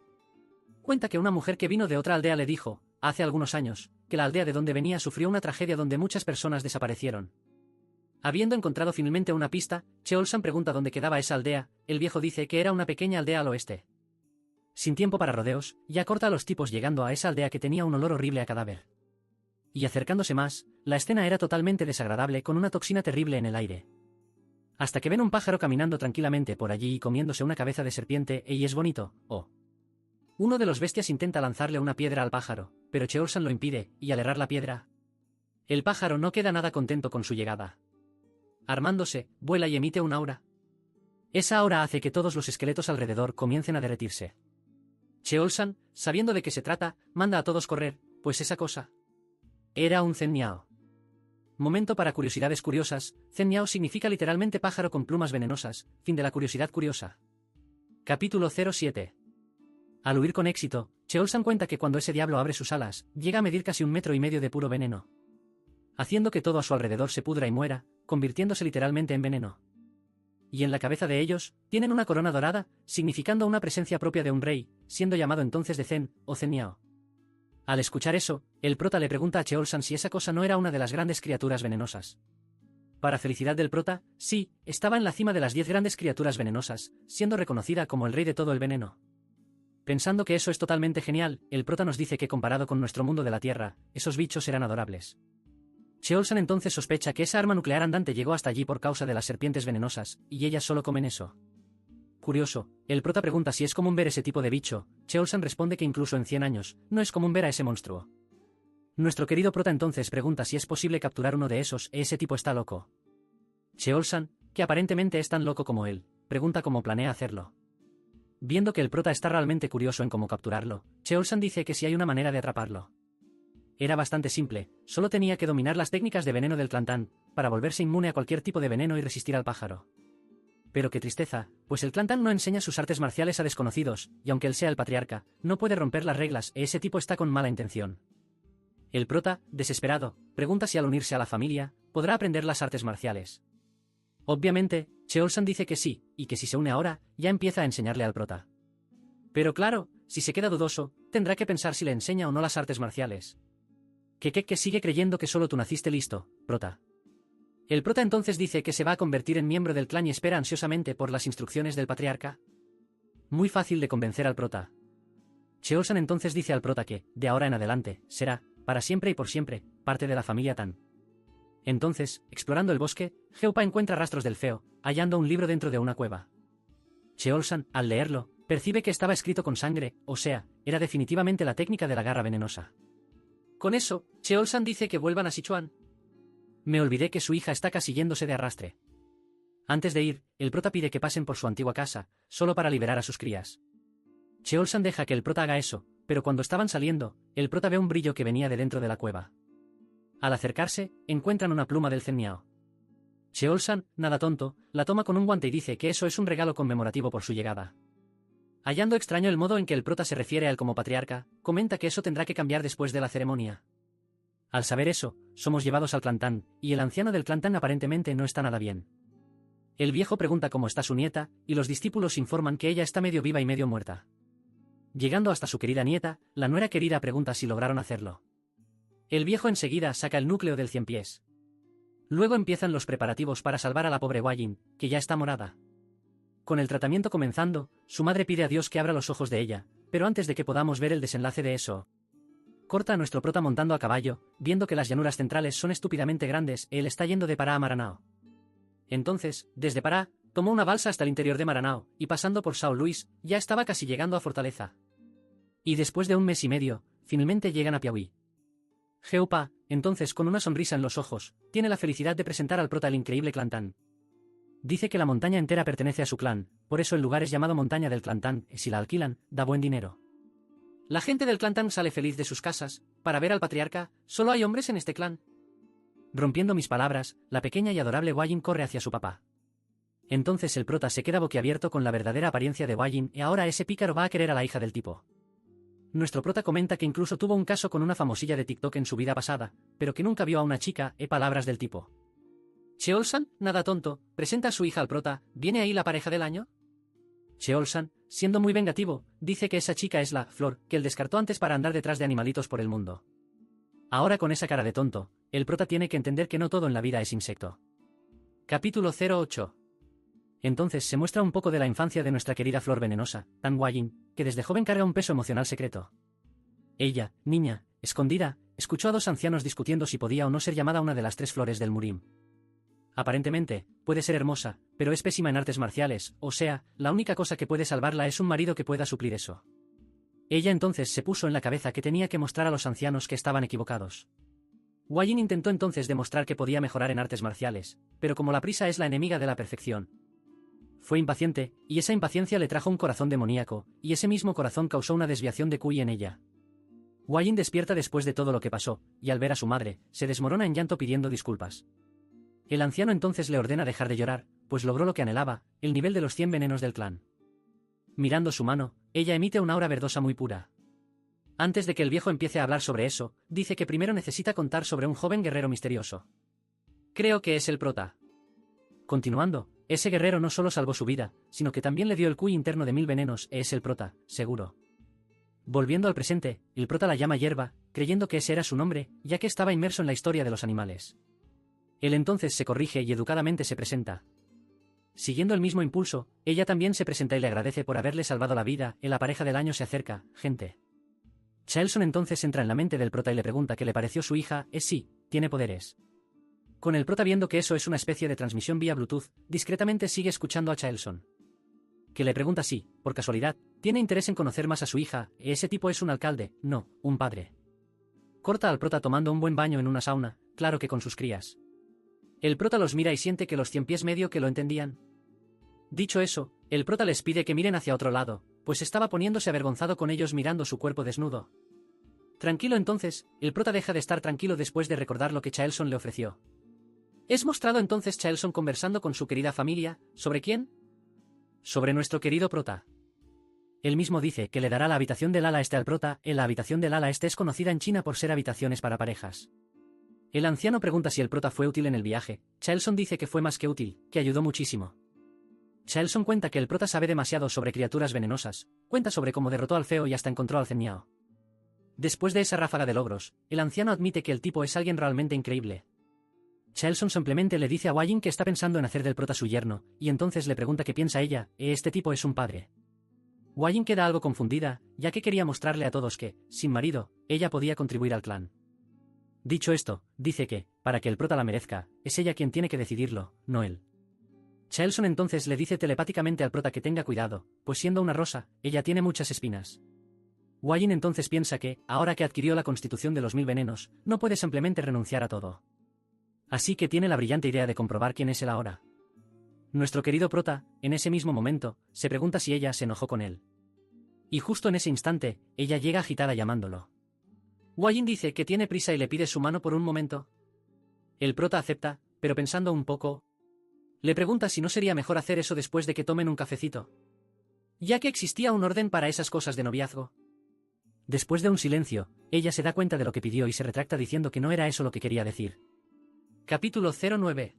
Cuenta que una mujer que vino de otra aldea le dijo, hace algunos años, que la aldea de donde venía sufrió una tragedia donde muchas personas desaparecieron. Habiendo encontrado finalmente una pista, Cheolsan pregunta dónde quedaba esa aldea, el viejo dice que era una pequeña aldea al oeste. Sin tiempo para rodeos, ya corta a los tipos llegando a esa aldea que tenía un olor horrible a cadáver. Y acercándose más, la escena era totalmente desagradable con una toxina terrible en el aire. Hasta que ven un pájaro caminando tranquilamente por allí y comiéndose una cabeza de serpiente, y es bonito, oh. Uno de los bestias intenta lanzarle una piedra al pájaro, pero Cheolsan lo impide, y al errar la piedra, el pájaro no queda nada contento con su llegada. Armándose, vuela y emite un aura. Esa aura hace que todos los esqueletos alrededor comiencen a derretirse. Cheolsan, sabiendo de qué se trata, manda a todos correr, pues esa cosa era un Zenniao. Momento para curiosidades curiosas. Zenniao significa literalmente pájaro con plumas venenosas. Fin de la curiosidad curiosa. Capítulo 07. Al huir con éxito, Cheolsan cuenta que cuando ese diablo abre sus alas, llega a medir casi 1,5 metros de puro veneno, haciendo que todo a su alrededor se pudra y muera, convirtiéndose literalmente en veneno. Y en la cabeza de ellos, tienen una corona dorada, significando una presencia propia de un rey, siendo llamado entonces de Zen, o Zenniao. Al escuchar eso, el prota le pregunta a Cheolsan si esa cosa no era una de las grandes criaturas venenosas. Para felicidad del prota, sí, estaba en la cima de las 10 grandes criaturas venenosas, siendo reconocida como el rey de todo el veneno. Pensando que eso es totalmente genial, el prota nos dice que comparado con nuestro mundo de la Tierra, esos bichos eran adorables. Cheolsan entonces sospecha que esa arma nuclear andante llegó hasta allí por causa de las serpientes venenosas, y ellas solo comen eso. Curioso, el prota pregunta si es común ver ese tipo de bicho. Cheolsan responde que incluso en 100 años, no es común ver a ese monstruo. Nuestro querido prota entonces pregunta si es posible capturar uno de esos, ese tipo está loco. Cheolsan, que aparentemente es tan loco como él, pregunta cómo planea hacerlo. Viendo que el prota está realmente curioso en cómo capturarlo, Cheolsan dice que si hay una manera de atraparlo. Era bastante simple, solo tenía que dominar las técnicas de veneno del Clantan, para volverse inmune a cualquier tipo de veneno y resistir al pájaro. Pero qué tristeza, pues el Clantan no enseña sus artes marciales a desconocidos, y aunque él sea el patriarca, no puede romper las reglas e ese tipo está con mala intención. El prota, desesperado, pregunta si al unirse a la familia, podrá aprender las artes marciales. Obviamente, Cheolsan dice que sí, y que si se une ahora, ya empieza a enseñarle al prota. Pero claro, si se queda dudoso, tendrá que pensar si le enseña o no las artes marciales. Que sigue creyendo que solo tú naciste listo, prota. El prota entonces dice que se va a convertir en miembro del clan y espera ansiosamente por las instrucciones del patriarca. Muy fácil de convencer al prota. Cheolsan entonces dice al prota que, de ahora en adelante, será, para siempre y por siempre, parte de la familia Tan. Entonces, explorando el bosque, Geupa encuentra rastros del feo, hallando un libro dentro de una cueva. Cheolsan, al leerlo, percibe que estaba escrito con sangre, o sea, era definitivamente la técnica de la garra venenosa. Con eso, Cheolsan dice que vuelvan a Sichuan. Me olvidé que su hija está casi yéndose de arrastre. Antes de ir, el prota pide que pasen por su antigua casa, solo para liberar a sus crías. Cheolsan deja que el prota haga eso, pero cuando estaban saliendo, el prota ve un brillo que venía de dentro de la cueva. Al acercarse, encuentran una pluma del Zenniao. Cheolsan, nada tonto, la toma con un guante y dice que eso es un regalo conmemorativo por su llegada. Hallando extraño el modo en que el prota se refiere a él como patriarca, comenta que eso tendrá que cambiar después de la ceremonia. Al saber eso, somos llevados al Clantan, y el anciano del Clantan aparentemente no está nada bien. El viejo pregunta cómo está su nieta, y los discípulos informan que ella está medio viva y medio muerta. Llegando hasta su querida nieta, la nuera querida pregunta si lograron hacerlo. El viejo enseguida saca el núcleo del 100 pies. Luego empiezan los preparativos para salvar a la pobre Hua-Yin, que ya está morada. Con el tratamiento comenzando, su madre pide a Dios que abra los ojos de ella, pero antes de que podamos ver el desenlace de eso, corta a nuestro prota montando a caballo, viendo que las llanuras centrales son estúpidamente grandes, él está yendo de Pará a Maranao. Entonces, desde Pará, tomó una balsa hasta el interior de Maranao, y pasando por São Luís, ya estaba casi llegando a Fortaleza. Y después de 1 mes y medio, finalmente llegan a Piauí. Geupa, entonces con una sonrisa en los ojos, tiene la felicidad de presentar al prota el increíble Clantan. Dice que la montaña entera pertenece a su clan, por eso el lugar es llamado Montaña del Clantan, y si la alquilan, da buen dinero. La gente del Clantan sale feliz de sus casas, para ver al patriarca, solo hay hombres en este clan. Rompiendo mis palabras, la pequeña y adorable Hua-Yin corre hacia su papá. Entonces el prota se queda boquiabierto con la verdadera apariencia de Hua-Yin y ahora ese pícaro va a querer a la hija del tipo. Nuestro prota comenta que incluso tuvo un caso con una famosilla de TikTok en su vida pasada, pero que nunca vio a una chica, palabras del tipo. Cheolsan, nada tonto, presenta a su hija al prota, ¿viene ahí la pareja del año? Cheolsan, siendo muy vengativo, dice que esa chica es la Flor, que él descartó antes para andar detrás de animalitos por el mundo. Ahora con esa cara de tonto, el prota tiene que entender que no todo en la vida es insecto. Capítulo 08. Entonces se muestra un poco de la infancia de nuestra querida Flor venenosa, Tan Hua-Yin, que desde joven carga un peso emocional secreto. Ella, niña, escondida, escuchó a 2 ancianos discutiendo si podía o no ser llamada una de las 3 flores del Murim. Aparentemente, puede ser hermosa, pero es pésima en artes marciales, o sea, la única cosa que puede salvarla es un marido que pueda suplir eso. Ella entonces se puso en la cabeza que tenía que mostrar a los ancianos que estaban equivocados. Wei Jin intentó entonces demostrar que podía mejorar en artes marciales, pero como la prisa es la enemiga de la perfección, fue impaciente, y esa impaciencia le trajo un corazón demoníaco, y ese mismo corazón causó una desviación de Qi en ella. Wei Jin despierta después de todo lo que pasó, y al ver a su madre, se desmorona en llanto pidiendo disculpas. El anciano entonces le ordena dejar de llorar, pues logró lo que anhelaba, el nivel de los 100 venenos del clan. Mirando su mano, ella emite una aura verdosa muy pura. Antes de que el viejo empiece a hablar sobre eso, dice que primero necesita contar sobre un joven guerrero misterioso. Creo que es el prota. Continuando, ese guerrero no solo salvó su vida, sino que también le dio el Qi interno de 1000 venenos, es el prota, seguro. Volviendo al presente, el prota la llama Hierba, creyendo que ese era su nombre, ya que estaba inmerso en la historia de los animales. Él entonces se corrige y educadamente se presenta. Siguiendo el mismo impulso, ella también se presenta y le agradece por haberle salvado la vida. La pareja del año se acerca, gente. Chaelson entonces entra en la mente del prota y le pregunta qué le pareció su hija. Sí, tiene poderes. Con el prota viendo que eso es una especie de transmisión vía Bluetooth, discretamente sigue escuchando a Chaelson, que le pregunta si, por casualidad, tiene interés en conocer más a su hija. Ese tipo es un alcalde, no, un padre. Corta al prota tomando un buen baño en una sauna, claro que con sus crías. El prota los mira y siente que los 100 pies medio que lo entendían. Dicho eso, el prota les pide que miren hacia otro lado, pues estaba poniéndose avergonzado con ellos mirando su cuerpo desnudo. Tranquilo entonces, el prota deja de estar tranquilo después de recordar lo que Chaelson le ofreció. Es mostrado entonces Chaelson conversando con su querida familia. ¿Sobre quién? Sobre nuestro querido prota. Él mismo dice que le dará la habitación del ala este al prota. La habitación del ala este es conocida en China por ser habitaciones para parejas. El anciano pregunta si el prota fue útil en el viaje. Chaelson dice que fue más que útil, que ayudó muchísimo. Chaelson cuenta que el prota sabe demasiado sobre criaturas venenosas, cuenta sobre cómo derrotó al feo y hasta encontró al Zenmiao. Después de esa ráfaga de logros, el anciano admite que el tipo es alguien realmente increíble. Chaelson simplemente le dice a Wei Jin que está pensando en hacer del prota su yerno, y entonces le pregunta qué piensa ella. Este tipo es un padre. Wei Jin queda algo confundida, ya que quería mostrarle a todos que, sin marido, ella podía contribuir al clan. Dicho esto, dice que, para que el prota la merezca, es ella quien tiene que decidirlo, no él. Chaelson entonces le dice telepáticamente al prota que tenga cuidado, pues siendo una rosa, ella tiene muchas espinas. Wei Jin entonces piensa que, ahora que adquirió la constitución de los 1000 venenos, no puede simplemente renunciar a todo. Así que tiene la brillante idea de comprobar quién es él ahora. Nuestro querido prota, en ese mismo momento, se pregunta si ella se enojó con él. Y justo en ese instante, ella llega agitada llamándolo. Wei Jin dice que tiene prisa y le pide su mano por un momento. El prota acepta, pero pensando un poco, le pregunta si no sería mejor hacer eso después de que tomen un cafecito, ya que existía un orden para esas cosas de noviazgo. Después de un silencio, ella se da cuenta de lo que pidió y se retracta diciendo que no era eso lo que quería decir. Capítulo 09.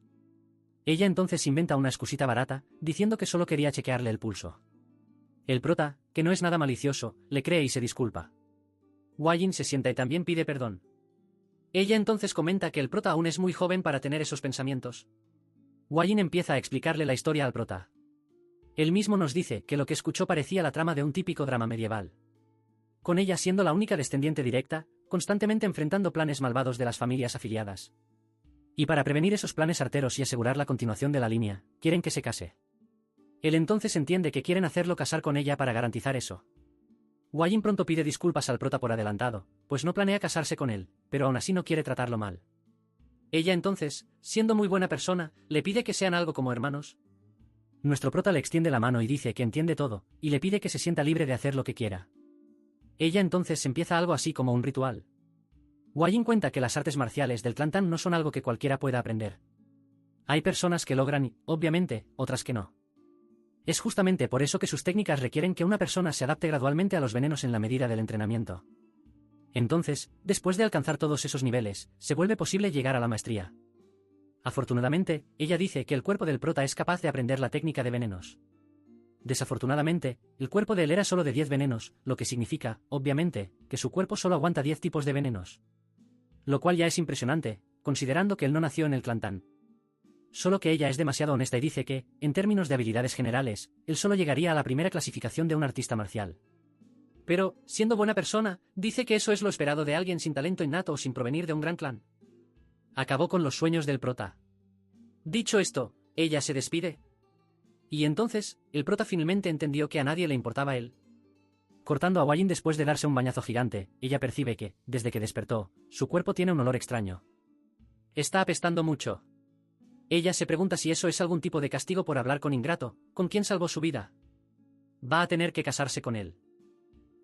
Ella entonces inventa una excusita barata, diciendo que solo quería chequearle el pulso. El prota, que no es nada malicioso, le cree y se disculpa. Wei Jin se sienta y también pide perdón. Ella entonces comenta que el prota aún es muy joven para tener esos pensamientos. Wei Jin empieza a explicarle la historia al prota. Él mismo nos dice que lo que escuchó parecía la trama de un típico drama medieval. Con ella siendo la única descendiente directa, constantemente enfrentando planes malvados de las familias afiliadas. Y para prevenir esos planes arteros y asegurar la continuación de la línea, quieren que se case. Él entonces entiende que quieren hacerlo casar con ella para garantizar eso. Wei Jin pronto pide disculpas al prota por adelantado, pues no planea casarse con él, pero aún así no quiere tratarlo mal. Ella entonces, siendo muy buena persona, le pide que sean algo como hermanos. Nuestro prota le extiende la mano y dice que entiende todo, y le pide que se sienta libre de hacer lo que quiera. Ella entonces empieza algo así como un ritual. Wei Jin cuenta que las artes marciales del clan Tan no son algo que cualquiera pueda aprender. Hay personas que logran y, obviamente, otras que no. Es justamente por eso que sus técnicas requieren que una persona se adapte gradualmente a los venenos en la medida del entrenamiento. Entonces, después de alcanzar todos esos niveles, se vuelve posible llegar a la maestría. Afortunadamente, ella dice que el cuerpo del prota es capaz de aprender la técnica de venenos. Desafortunadamente, el cuerpo de él era solo de 10 venenos, lo que significa, obviamente, que su cuerpo solo aguanta 10 tipos de venenos. Lo cual ya es impresionante, considerando que él no nació en el clan Tan. Solo que ella es demasiado honesta y dice que, en términos de habilidades generales, él solo llegaría a la primera clasificación de un artista marcial. Pero, siendo buena persona, dice que eso es lo esperado de alguien sin talento innato o sin provenir de un gran clan. Acabó con los sueños del prota. Dicho esto, ella se despide. Y entonces, el prota finalmente entendió que a nadie le importaba él. Cortando a Wajin después de darse un bañazo gigante, ella percibe que, desde que despertó, su cuerpo tiene un olor extraño. Está apestando mucho. Ella se pregunta si eso es algún tipo de castigo por hablar con Ingrato, con quien salvó su vida. Va a tener que casarse con él.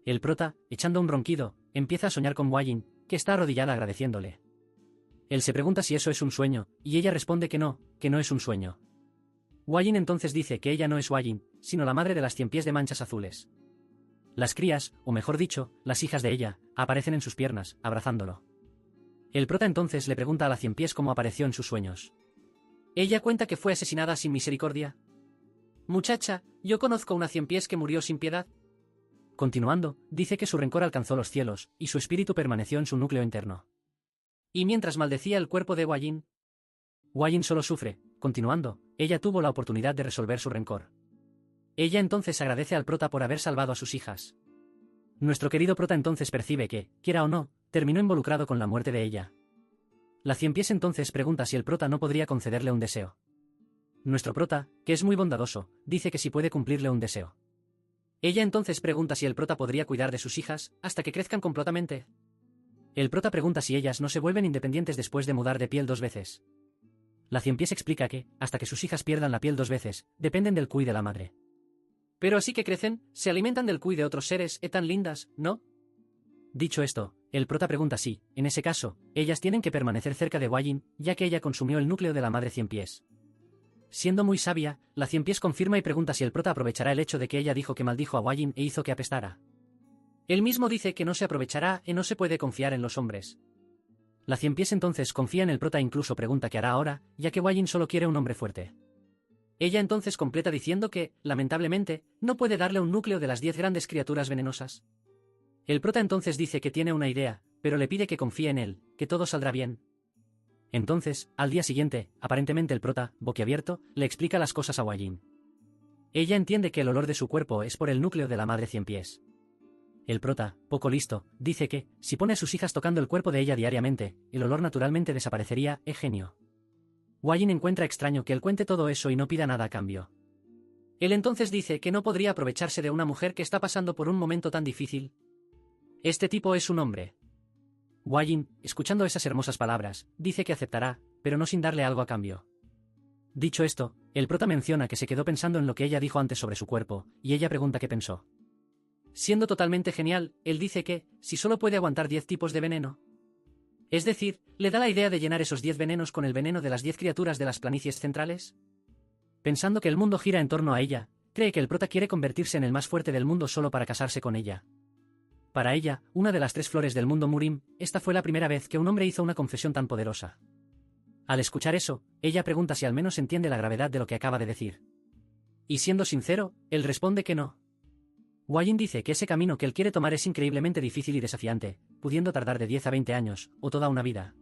El prota, echando un ronquido, empieza a soñar con Wajin, que está arrodillada agradeciéndole. Él se pregunta si eso es un sueño, y ella responde que no es un sueño. Wajin entonces dice que ella no es Wajin, sino la madre de las 100 pies de manchas azules. Las crías, o mejor dicho, las hijas de ella, aparecen en sus piernas, abrazándolo. El prota entonces le pregunta a la 100 pies cómo apareció en sus sueños. Ella cuenta que fue asesinada sin misericordia. Muchacha, yo conozco una 100 pies que murió sin piedad. Continuando, dice que su rencor alcanzó los cielos, y su espíritu permaneció en su núcleo interno. Y mientras maldecía el cuerpo de Wajin, Wajin solo sufre. Continuando, ella tuvo la oportunidad de resolver su rencor. Ella entonces agradece al prota por haber salvado a sus hijas. Nuestro querido prota entonces percibe que, quiera o no, terminó involucrado con la muerte de ella. La 100 pies entonces pregunta si el prota no podría concederle un deseo. Nuestro prota, que es muy bondadoso, dice que sí puede cumplirle un deseo. Ella entonces pregunta si el prota podría cuidar de sus hijas hasta que crezcan completamente. El prota pregunta si ellas no se vuelven independientes después de mudar de piel 2 veces. La 100 pies explica que, hasta que sus hijas pierdan la piel 2 veces, dependen del cuy de la madre. Pero así que crecen, se alimentan del cuy de otros seres tan lindas, ¿no? Dicho esto, el prota pregunta si, en ese caso, ellas tienen que permanecer cerca de Wajin, ya que ella consumió el núcleo de la madre 100 pies. Siendo muy sabia, la 100 pies confirma y pregunta si el prota aprovechará el hecho de que ella dijo que maldijo a Wajin e hizo que apestara. Él mismo dice que no se aprovechará y no se puede confiar en los hombres. La 100 pies entonces confía en el prota e incluso pregunta qué hará ahora, ya que Wajin solo quiere un hombre fuerte. Ella entonces completa diciendo que, lamentablemente, no puede darle un núcleo de las 10 grandes criaturas venenosas. El prota entonces dice que tiene una idea, pero le pide que confíe en él, que todo saldrá bien. Entonces, al día siguiente, aparentemente el prota, boquiabierto, le explica las cosas a Wajin. Ella entiende que el olor de su cuerpo es por el núcleo de la madre 100 pies. El prota, poco listo, dice que, si pone a sus hijas tocando el cuerpo de ella diariamente, el olor naturalmente desaparecería, genio. Wajin encuentra extraño que él cuente todo eso y no pida nada a cambio. Él entonces dice que no podría aprovecharse de una mujer que está pasando por un momento tan difícil. Este tipo es un hombre. Wajin, escuchando esas hermosas palabras, dice que aceptará, pero no sin darle algo a cambio. Dicho esto, el prota menciona que se quedó pensando en lo que ella dijo antes sobre su cuerpo, y ella pregunta qué pensó. Siendo totalmente genial, él dice que, si solo puede aguantar 10 tipos de veneno. Es decir, le da la idea de llenar esos 10 venenos con el veneno de las 10 criaturas de las planicies centrales. Pensando que el mundo gira en torno a ella, cree que el prota quiere convertirse en el más fuerte del mundo solo para casarse con ella. Para ella, una de las 3 flores del mundo Murim, esta fue la primera vez que un hombre hizo una confesión tan poderosa. Al escuchar eso, ella pregunta si al menos entiende la gravedad de lo que acaba de decir. Y siendo sincero, él responde que no. Wajin dice que ese camino que él quiere tomar es increíblemente difícil y desafiante, pudiendo tardar de 10 a 20 años, o toda una vida.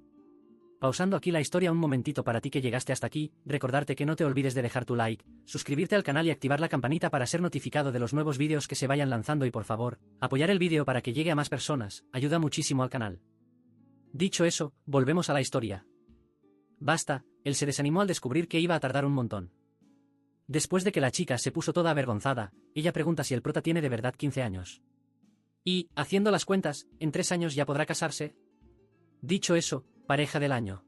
Pausando aquí la historia un momentito para ti que llegaste hasta aquí, recordarte que no te olvides de dejar tu like, suscribirte al canal y activar la campanita para ser notificado de los nuevos vídeos que se vayan lanzando y por favor, apoyar el vídeo para que llegue a más personas, ayuda muchísimo al canal. Dicho eso, volvemos a la historia. Basta, él se desanimó al descubrir que iba a tardar un montón. Después de que la chica se puso toda avergonzada, ella pregunta si el prota tiene de verdad 15 años. Y, haciendo las cuentas, en 3 años ya podrá casarse. Dicho eso, pareja del año.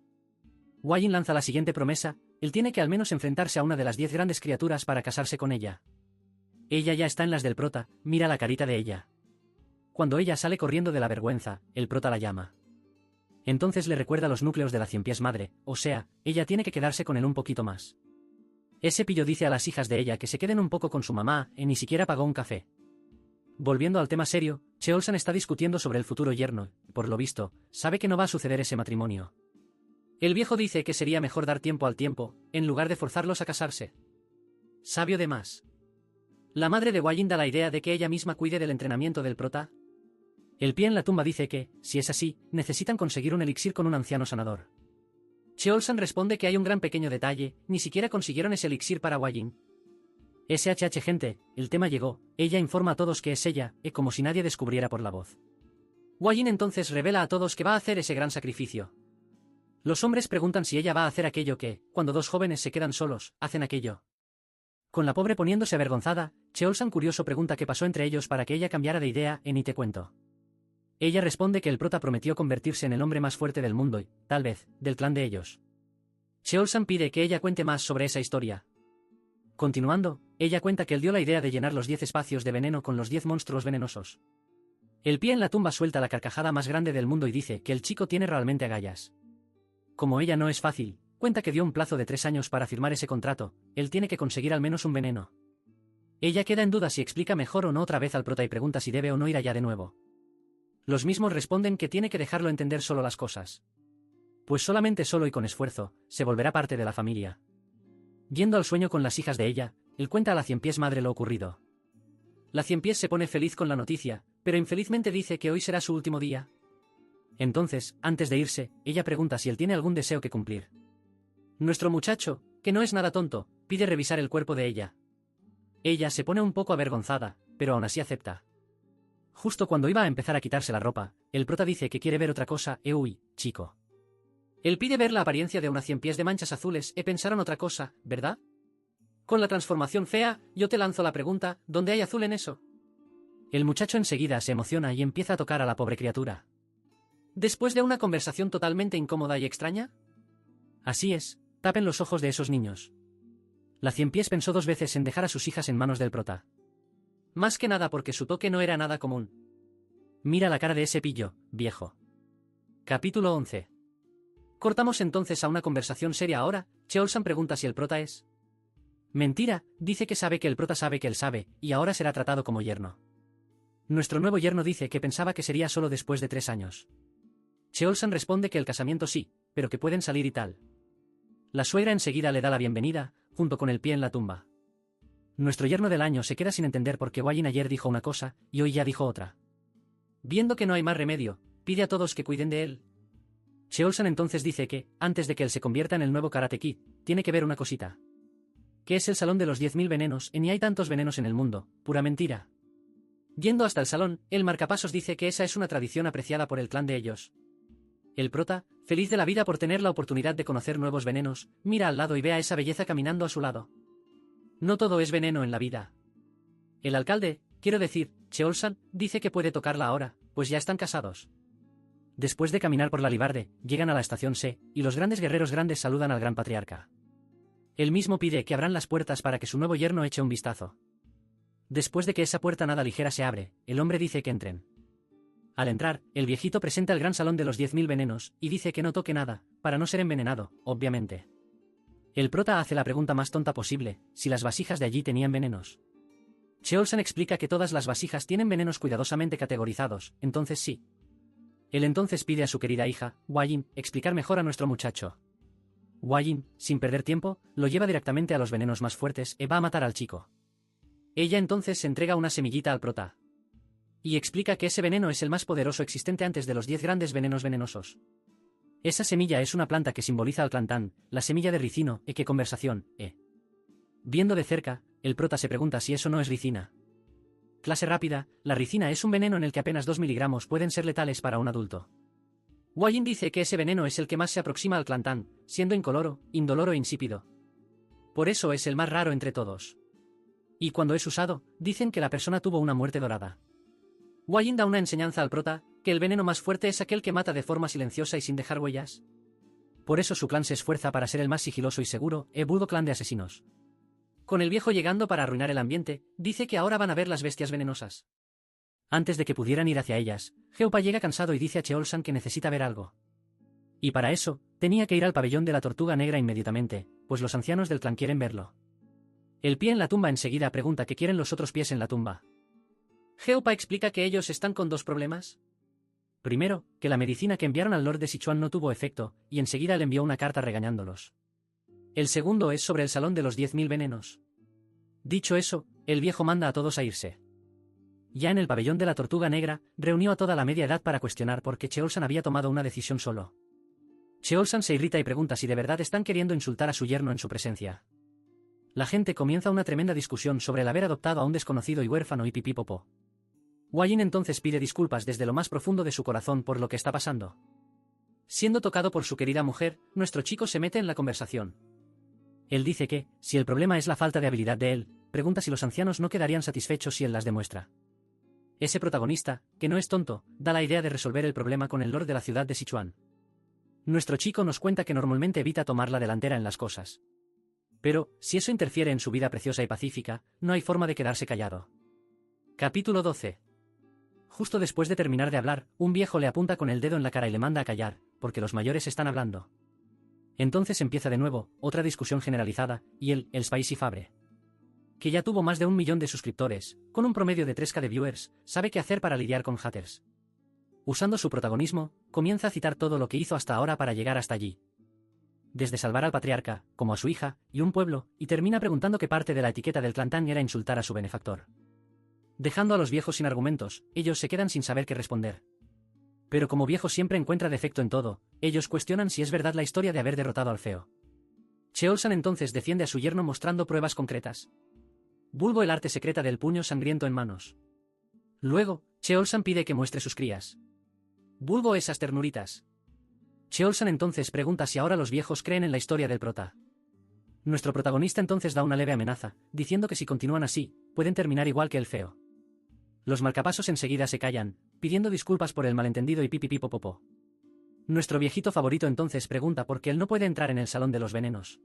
Wajin lanza la siguiente promesa, él tiene que al menos enfrentarse a una de las 10 grandes criaturas para casarse con ella. Ella ya está en las del prota, mira la carita de ella. Cuando ella sale corriendo de la vergüenza, el prota la llama. Entonces le recuerda los núcleos de la 100 pies madre, o sea, ella tiene que quedarse con él un poquito más. Ese pillo dice a las hijas de ella que se queden un poco con su mamá, y ni siquiera pagó un café. Volviendo al tema serio, Cheolsan está discutiendo sobre el futuro yerno, y por lo visto, sabe que no va a suceder ese matrimonio. El viejo dice que sería mejor dar tiempo al tiempo, en lugar de forzarlos a casarse. Sabio de más. La madre de Wajin da la idea de que ella misma cuide del entrenamiento del prota. El pie en la tumba dice que, si es así, necesitan conseguir un elixir con un anciano sanador. Cheolsan responde que hay un gran pequeño detalle, ni siquiera consiguieron ese elixir para Wajin. SHH gente, el tema llegó, ella informa a todos que es ella, como si nadie descubriera por la voz. Wajin entonces revela a todos que va a hacer ese gran sacrificio. Los hombres preguntan si ella va a hacer aquello que, cuando 2 jóvenes se quedan solos, hacen aquello. Con la pobre poniéndose avergonzada, Cheolsan curioso pregunta qué pasó entre ellos para que ella cambiara de idea en Y te cuento. Ella responde que el prota prometió convertirse en el hombre más fuerte del mundo y, tal vez, del clan de ellos. Cheolsan pide que ella cuente más sobre esa historia. Continuando, ella cuenta que él dio la idea de llenar los 10 espacios de veneno con los 10 monstruos venenosos. El pie en la tumba suelta la carcajada más grande del mundo y dice que el chico tiene realmente agallas. Como ella no es fácil, cuenta que dio un plazo de 3 años para firmar ese contrato, él tiene que conseguir al menos un veneno. Ella queda en duda si explica mejor o no otra vez al prota y pregunta si debe o no ir allá de nuevo. Los mismos responden que tiene que dejarlo entender solo las cosas. Pues solamente solo y con esfuerzo, se volverá parte de la familia. Yendo al sueño con las hijas de ella, él cuenta a la Ciempiés madre lo ocurrido. La Ciempiés se pone feliz con la noticia, pero infelizmente dice que hoy será su último día. Entonces, antes de irse, ella pregunta si él tiene algún deseo que cumplir. Nuestro muchacho, que no es nada tonto, pide revisar el cuerpo de ella. Ella se pone un poco avergonzada, pero aún así acepta. Justo cuando iba a empezar a quitarse la ropa, el prota dice que quiere ver otra cosa, uy, chico. Él pide ver la apariencia de una Ciempiés de manchas azules, pensaron otra cosa, ¿verdad? Con la transformación fea, yo te lanzo la pregunta, ¿dónde hay azul en eso? El muchacho enseguida se emociona y empieza a tocar a la pobre criatura. ¿Después de una conversación totalmente incómoda y extraña? Así es, tapen los ojos de esos niños. La Ciempiés pensó 2 veces en dejar a sus hijas en manos del prota. Más que nada porque su toque no era nada común. Mira la cara de ese pillo, viejo. Capítulo 11. Cortamos entonces a una conversación seria ahora, Cheolsan pregunta si el prota es. Mentira, dice que sabe que el prota sabe que él sabe, y ahora será tratado como yerno. Nuestro nuevo yerno dice que pensaba que sería solo después de 3 años. Cheolsan responde que el casamiento sí, pero que pueden salir y tal. La suegra enseguida le da la bienvenida, junto con el pie en la tumba. Nuestro yerno del año se queda sin entender por qué Hwallin ayer dijo una cosa, y hoy ya dijo otra. Viendo que no hay más remedio, pide a todos que cuiden de él. Cheolsan entonces dice que, antes de que él se convierta en el nuevo Karate Kid, tiene que ver una cosita. Que es el salón de los 10.000 venenos, y ni hay tantos venenos en el mundo, pura mentira. Yendo hasta el salón, el marcapasos dice que esa es una tradición apreciada por el clan de ellos. El prota, feliz de la vida por tener la oportunidad de conocer nuevos venenos, mira al lado y ve a esa belleza caminando a su lado. No todo es veneno en la vida. El alcalde, quiero decir, Cheolsan, dice que puede tocarla ahora, pues ya están casados. Después de caminar por la Libarde, llegan a la estación C, y los grandes guerreros grandes saludan al gran patriarca. Él mismo pide que abran las puertas para que su nuevo yerno eche un vistazo. Después de que esa puerta nada ligera se abre, el hombre dice que entren. Al entrar, el viejito presenta el gran salón de los 10.000 venenos, y dice que no toque nada, para no ser envenenado, obviamente. El prota hace la pregunta más tonta posible, si las vasijas de allí tenían venenos. Cheolsan explica que todas las vasijas tienen venenos cuidadosamente categorizados, entonces sí. Él entonces pide a su querida hija, Hwallin, explicar mejor a nuestro muchacho. Hwallin, sin perder tiempo, lo lleva directamente a los venenos más fuertes y va a matar al chico. Ella entonces se entrega una semillita al prota. Y explica que ese veneno es el más poderoso existente antes de los 10 grandes venenos venenosos. Esa semilla es una planta que simboliza al clantán, la semilla de ricino, qué conversación, Viendo de cerca, el prota se pregunta si eso no es ricina. Clase rápida, la ricina es un veneno en el que apenas 2 miligramos pueden ser letales para un adulto. Hwallin dice que ese veneno es el que más se aproxima al clantán, siendo incoloro, indoloro e insípido. Por eso es el más raro entre todos. Y cuando es usado, dicen que la persona tuvo una muerte dorada. Hwallin da una enseñanza al prota, que el veneno más fuerte es aquel que mata de forma silenciosa y sin dejar huellas. Por eso su clan se esfuerza para ser el más sigiloso y seguro, Budo clan de asesinos. Con el viejo llegando para arruinar el ambiente, dice que ahora van a ver las bestias venenosas. Antes de que pudieran ir hacia ellas, Geopa llega cansado y dice a Cheolsan que necesita ver algo. Y para eso, tenía que ir al pabellón de la Tortuga Negra inmediatamente, pues los ancianos del clan quieren verlo. El pie en la tumba enseguida pregunta qué quieren los otros pies en la tumba. Geopa explica que ellos están con 2 problemas. Primero, que la medicina que enviaron al Lord de Sichuan no tuvo efecto, y enseguida le envió una carta regañándolos. El segundo es sobre el salón de los 10.000 venenos. Dicho eso, el viejo manda a todos a irse. Ya en el pabellón de la Tortuga Negra, reunió a toda la media edad para cuestionar por qué Cheolsan había tomado una decisión solo. Cheolsan se irrita y pregunta si de verdad están queriendo insultar a su yerno en su presencia. La gente comienza una tremenda discusión sobre el haber adoptado a un desconocido y huérfano y pipí popó. Hwallin entonces pide disculpas desde lo más profundo de su corazón por lo que está pasando. Siendo tocado por su querida mujer, nuestro chico se mete en la conversación. Él dice que, si el problema es la falta de habilidad de él, pregunta si los ancianos no quedarían satisfechos si él las demuestra. Ese protagonista, que no es tonto, da la idea de resolver el problema con el lord de la ciudad de Sichuan. Nuestro chico nos cuenta que normalmente evita tomar la delantera en las cosas. Pero, si eso interfiere en su vida preciosa y pacífica, no hay forma de quedarse callado. Capítulo 12. Justo después de terminar de hablar, un viejo le apunta con el dedo en la cara y le manda a callar, porque los mayores están hablando. Entonces empieza de nuevo, otra discusión generalizada, y el Spicy Fabre, que ya tuvo más de 1 millón de suscriptores, con un promedio de 3K de viewers, sabe qué hacer para lidiar con haters. Usando su protagonismo, comienza a citar todo lo que hizo hasta ahora para llegar hasta allí. Desde salvar al patriarca, como a su hija, y un pueblo, y termina preguntando qué parte de la etiqueta del clan Tang era insultar a su benefactor. Dejando a los viejos sin argumentos, ellos se quedan sin saber qué responder. Pero como viejo siempre encuentra defecto en todo, ellos cuestionan si es verdad la historia de haber derrotado al feo. Cheolsan entonces defiende a su yerno mostrando pruebas concretas. Bulbo el arte secreta del puño sangriento en manos. Luego, Cheolsan pide que muestre sus crías. Bulbo esas ternuritas. Cheolsan entonces pregunta si ahora los viejos creen en la historia del prota. Nuestro protagonista entonces da una leve amenaza, diciendo que si continúan así, pueden terminar igual que el feo. Los marcapasos enseguida se callan, pidiendo disculpas por el malentendido y pipipipopopo. Nuestro viejito favorito entonces pregunta por qué él no puede entrar en el salón de los venenos.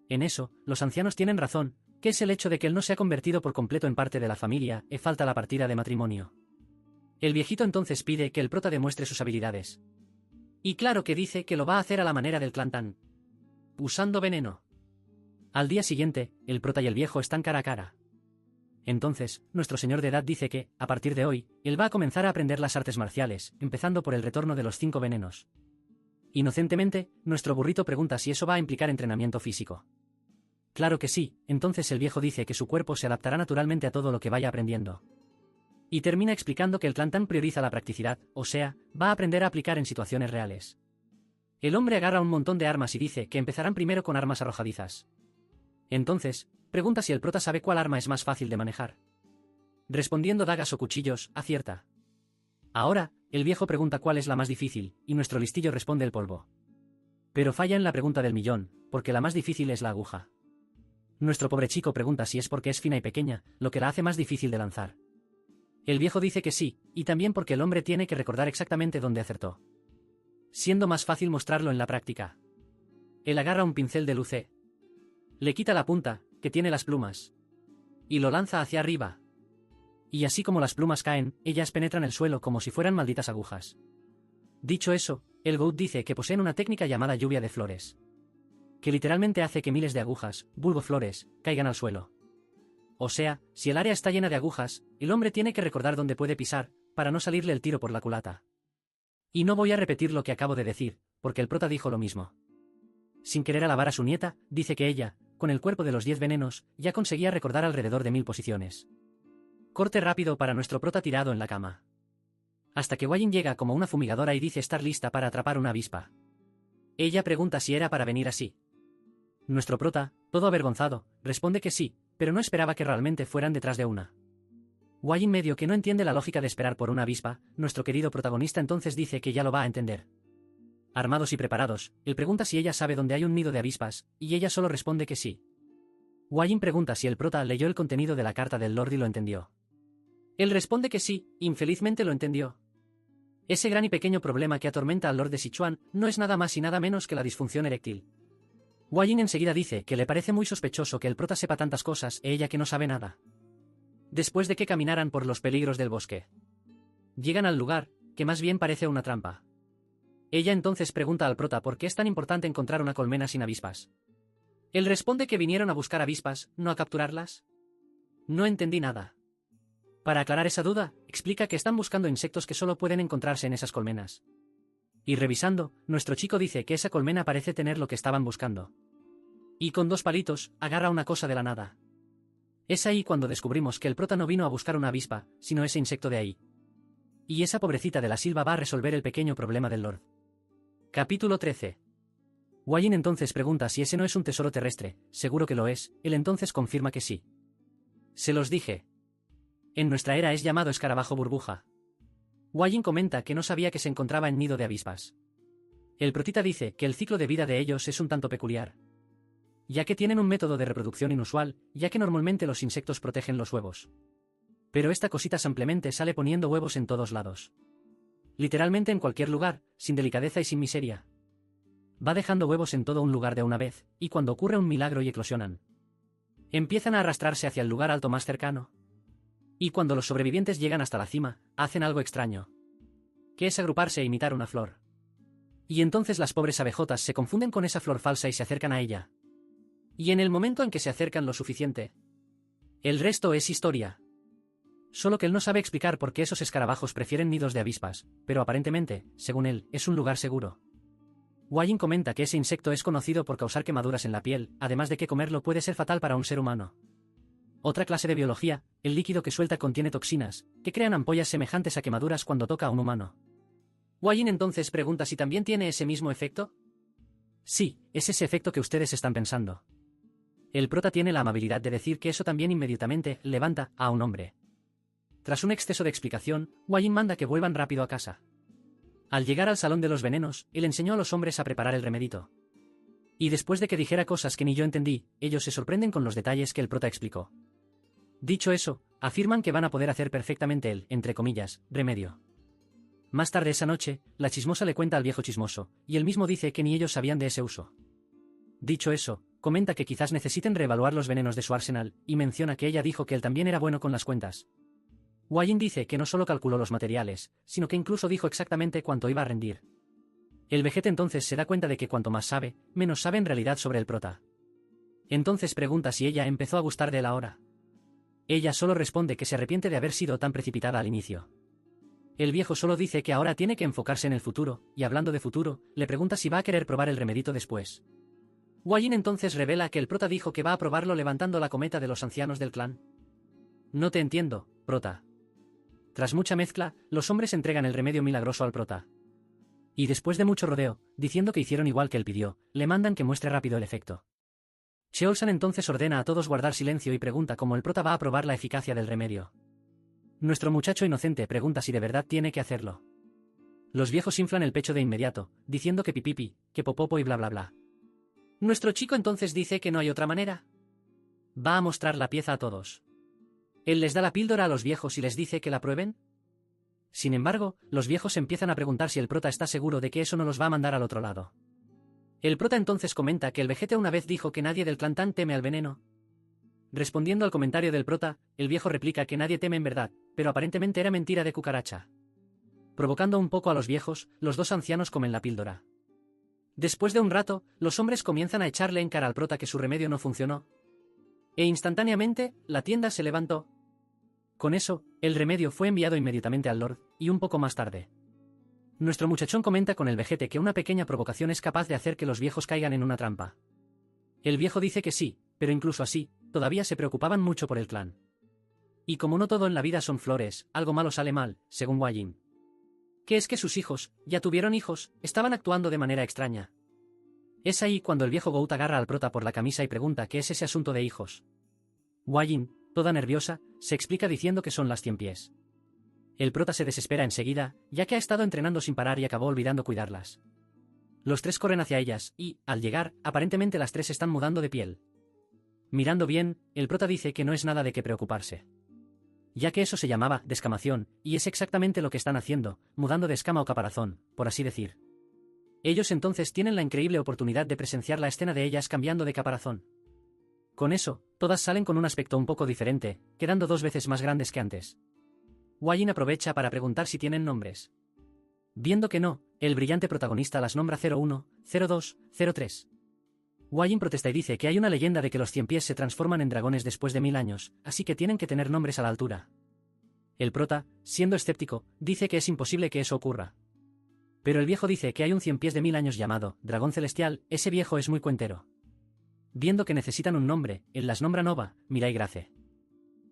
En eso, los ancianos tienen razón, que es el hecho de que él no se ha convertido por completo en parte de la familia, y falta la partida de matrimonio. El viejito entonces pide que el prota demuestre sus habilidades. Y claro que dice que lo va a hacer a la manera del clan Tang, usando veneno. Al día siguiente, el prota y el viejo están cara a cara. Entonces, nuestro señor de edad dice que, a partir de hoy, él va a comenzar a aprender las artes marciales, empezando por el retorno de los 5 venenos. Inocentemente, nuestro burrito pregunta si eso va a implicar entrenamiento físico. Claro que sí, entonces el viejo dice que su cuerpo se adaptará naturalmente a todo lo que vaya aprendiendo. Y termina explicando que el clan Tang prioriza la practicidad, o sea, va a aprender a aplicar en situaciones reales. El hombre agarra un montón de armas y dice que empezarán primero con armas arrojadizas. Entonces, pregunta si el prota sabe cuál arma es más fácil de manejar. Respondiendo dagas o cuchillos, acierta. Ahora, el viejo pregunta cuál es la más difícil, y nuestro listillo responde el polvo. Pero falla en la pregunta del millón, porque la más difícil es la aguja. Nuestro pobre chico pregunta si es porque es fina y pequeña, lo que la hace más difícil de lanzar. El viejo dice que sí, y también porque el hombre tiene que recordar exactamente dónde acertó, siendo más fácil mostrarlo en la práctica. Él agarra un pincel de luce. Le quita la punta, que tiene las plumas, y lo lanza hacia arriba. Y así como las plumas caen, ellas penetran el suelo como si fueran malditas agujas. Dicho eso, el Goat dice que poseen una técnica llamada lluvia de flores, que literalmente hace que miles de agujas, vulgo flores, caigan al suelo. O sea, si el área está llena de agujas, el hombre tiene que recordar dónde puede pisar, para no salirle el tiro por la culata. Y no voy a repetir lo que acabo de decir, porque el prota dijo lo mismo. Sin querer alabar a su nieta, dice que ella, con el cuerpo de los 10 venenos, ya conseguía recordar alrededor de 1000 posiciones. Corte rápido para nuestro prota tirado en la cama. Hasta que Wayin llega como una fumigadora y dice estar lista para atrapar una avispa. Ella pregunta si era para venir así. Nuestro prota, todo avergonzado, responde que sí, pero no esperaba que realmente fueran detrás de una. Wayin medio que no entiende la lógica de esperar por una avispa, nuestro querido protagonista entonces dice que ya lo va a entender. Armados y preparados, él pregunta si ella sabe dónde hay un nido de avispas, y ella solo responde que sí. Wayin pregunta si el prota leyó el contenido de la carta del Lord y lo entendió. Él responde que sí, infelizmente lo entendió. Ese gran y pequeño problema que atormenta al Lord de Sichuan no es nada más y nada menos que la disfunción eréctil. Wayin enseguida dice que le parece muy sospechoso que el prota sepa tantas cosas e ella que no sabe nada. Después de que caminaran por los peligros del bosque, llegan al lugar, que más bien parece una trampa. Ella entonces pregunta al prota por qué es tan importante encontrar una colmena sin avispas. Él responde que vinieron a buscar avispas, no a capturarlas. No entendí nada. Para aclarar esa duda, explica que están buscando insectos que solo pueden encontrarse en esas colmenas. Y revisando, nuestro chico dice que esa colmena parece tener lo que estaban buscando. Y con 2 palitos, agarra una cosa de la nada. Es ahí cuando descubrimos que el prota no vino a buscar una avispa, sino ese insecto de ahí. Y esa pobrecita de la Silva va a resolver el pequeño problema del Lord. Capítulo 13. Wayin entonces pregunta si ese no es un tesoro terrestre, seguro que lo es, él entonces confirma que sí. Se los dije. En nuestra era es llamado escarabajo burbuja. Wayin comenta que no sabía que se encontraba en nido de avispas. El protita dice que el ciclo de vida de ellos es un tanto peculiar. ya que tienen un método de reproducción inusual, ya que normalmente los insectos protegen los huevos. Pero esta cosita simplemente sale poniendo huevos en todos lados. Literalmente en cualquier lugar, sin delicadeza y sin miseria. Va dejando huevos en todo un lugar de una vez, y cuando ocurre un milagro y eclosionan, empiezan a arrastrarse hacia el lugar alto más cercano. Y cuando los sobrevivientes llegan hasta la cima, hacen algo extraño, que es agruparse e imitar una flor. Y entonces las pobres abejotas se confunden con esa flor falsa y se acercan a ella. Y en el momento en que se acercan lo suficiente, el resto es historia. Solo que él no sabe explicar por qué esos escarabajos prefieren nidos de avispas, pero aparentemente, según él, es un lugar seguro. Wajin comenta que ese insecto es conocido por causar quemaduras en la piel, además de que comerlo puede ser fatal para un ser humano. Otra clase de biología, el líquido que suelta contiene toxinas, que crean ampollas semejantes a quemaduras cuando toca a un humano. Wajin entonces pregunta si también tiene ese mismo efecto. Sí, es ese efecto que ustedes están pensando. El prota tiene la amabilidad de decir que eso también inmediatamente levanta a un hombre. Tras un exceso de explicación, Wajin manda que vuelvan rápido a casa. Al llegar al salón de los venenos, él enseñó a los hombres a preparar el remedito. Y después de que dijera cosas que ni yo entendí, ellos se sorprenden con los detalles que el prota explicó. Dicho eso, afirman que van a poder hacer perfectamente el, entre comillas, remedio. Más tarde esa noche, la chismosa le cuenta al viejo chismoso, y él mismo dice que ni ellos sabían de ese uso. Dicho eso, comenta que quizás necesiten reevaluar los venenos de su arsenal, y menciona que ella dijo que él también era bueno con las cuentas. Wajin dice que no solo calculó los materiales, sino que incluso dijo exactamente cuánto iba a rendir. El vejete entonces se da cuenta de que cuanto más sabe, menos sabe en realidad sobre el prota. Entonces pregunta si ella empezó a gustar de él ahora. Ella solo responde que se arrepiente de haber sido tan precipitada al inicio. El viejo solo dice que ahora tiene que enfocarse en el futuro, y hablando de futuro, le pregunta si va a querer probar el remedito después. Wajin entonces revela que el prota dijo que va a probarlo levantando la cometa de los ancianos del clan. No te entiendo, prota. Tras mucha mezcla, los hombres entregan el remedio milagroso al prota. Y después de mucho rodeo, diciendo que hicieron igual que él pidió, le mandan que muestre rápido el efecto. Sheolsan entonces ordena a todos guardar silencio y pregunta cómo el prota va a probar la eficacia del remedio. Nuestro muchacho inocente pregunta si de verdad tiene que hacerlo. Los viejos inflan el pecho de inmediato, diciendo que pipipi, que popopo y bla bla bla. Nuestro chico entonces dice que no hay otra manera. Va a mostrar la pieza a todos. Él les da la píldora a los viejos y les dice que la prueben. Sin embargo, los viejos empiezan a preguntar si el prota está seguro de que eso no los va a mandar al otro lado. El prota entonces comenta que el vejete una vez dijo que nadie del clan Tan teme al veneno. Respondiendo al comentario del prota, el viejo replica que nadie teme en verdad, pero aparentemente era mentira de cucaracha. Provocando un poco a los viejos, los dos ancianos comen la píldora. Después de un rato, los hombres comienzan a echarle en cara al prota que su remedio no funcionó. E instantáneamente, la tienda se levantó. Con eso, el remedio fue enviado inmediatamente al Lord, y un poco más tarde. Nuestro muchachón comenta con el vejete que una pequeña provocación es capaz de hacer que los viejos caigan en una trampa. El viejo dice que sí, pero incluso así, todavía se preocupaban mucho por el clan. Y como no todo en la vida son flores, algo malo sale mal, según Wajin. Que es que sus hijos, ya tuvieron hijos, estaban actuando de manera extraña. Es ahí cuando el viejo Gout agarra al prota por la camisa y pregunta qué es ese asunto de hijos. Wajin, toda nerviosa, se explica diciendo que son las 100 pies. El prota se desespera enseguida, ya que ha estado entrenando sin parar y acabó olvidando cuidarlas. Los tres corren hacia ellas, y, al llegar, aparentemente las tres están mudando de piel. Mirando bien, el prota dice que no es nada de qué preocuparse. Ya que eso se llamaba descamación, y es exactamente lo que están haciendo, mudando de escama o caparazón, por así decir. Ellos entonces tienen la increíble oportunidad de presenciar la escena de ellas cambiando de caparazón. Con eso, todas salen con un aspecto un poco diferente, quedando 2 veces más grandes que antes. Wajin aprovecha para preguntar si tienen nombres. Viendo que no, el brillante protagonista las nombra 01, 02, 03. Wajin protesta y dice que hay una leyenda de que los 100 pies se transforman en dragones después de 1000 años, así que tienen que tener nombres a la altura. El prota, siendo escéptico, dice que es imposible que eso ocurra. Pero el viejo dice que hay un 100 pies de 1000 años llamado dragón celestial, ese viejo es muy cuentero. Viendo que necesitan un nombre, él las nombra Nova, Mirai Grace.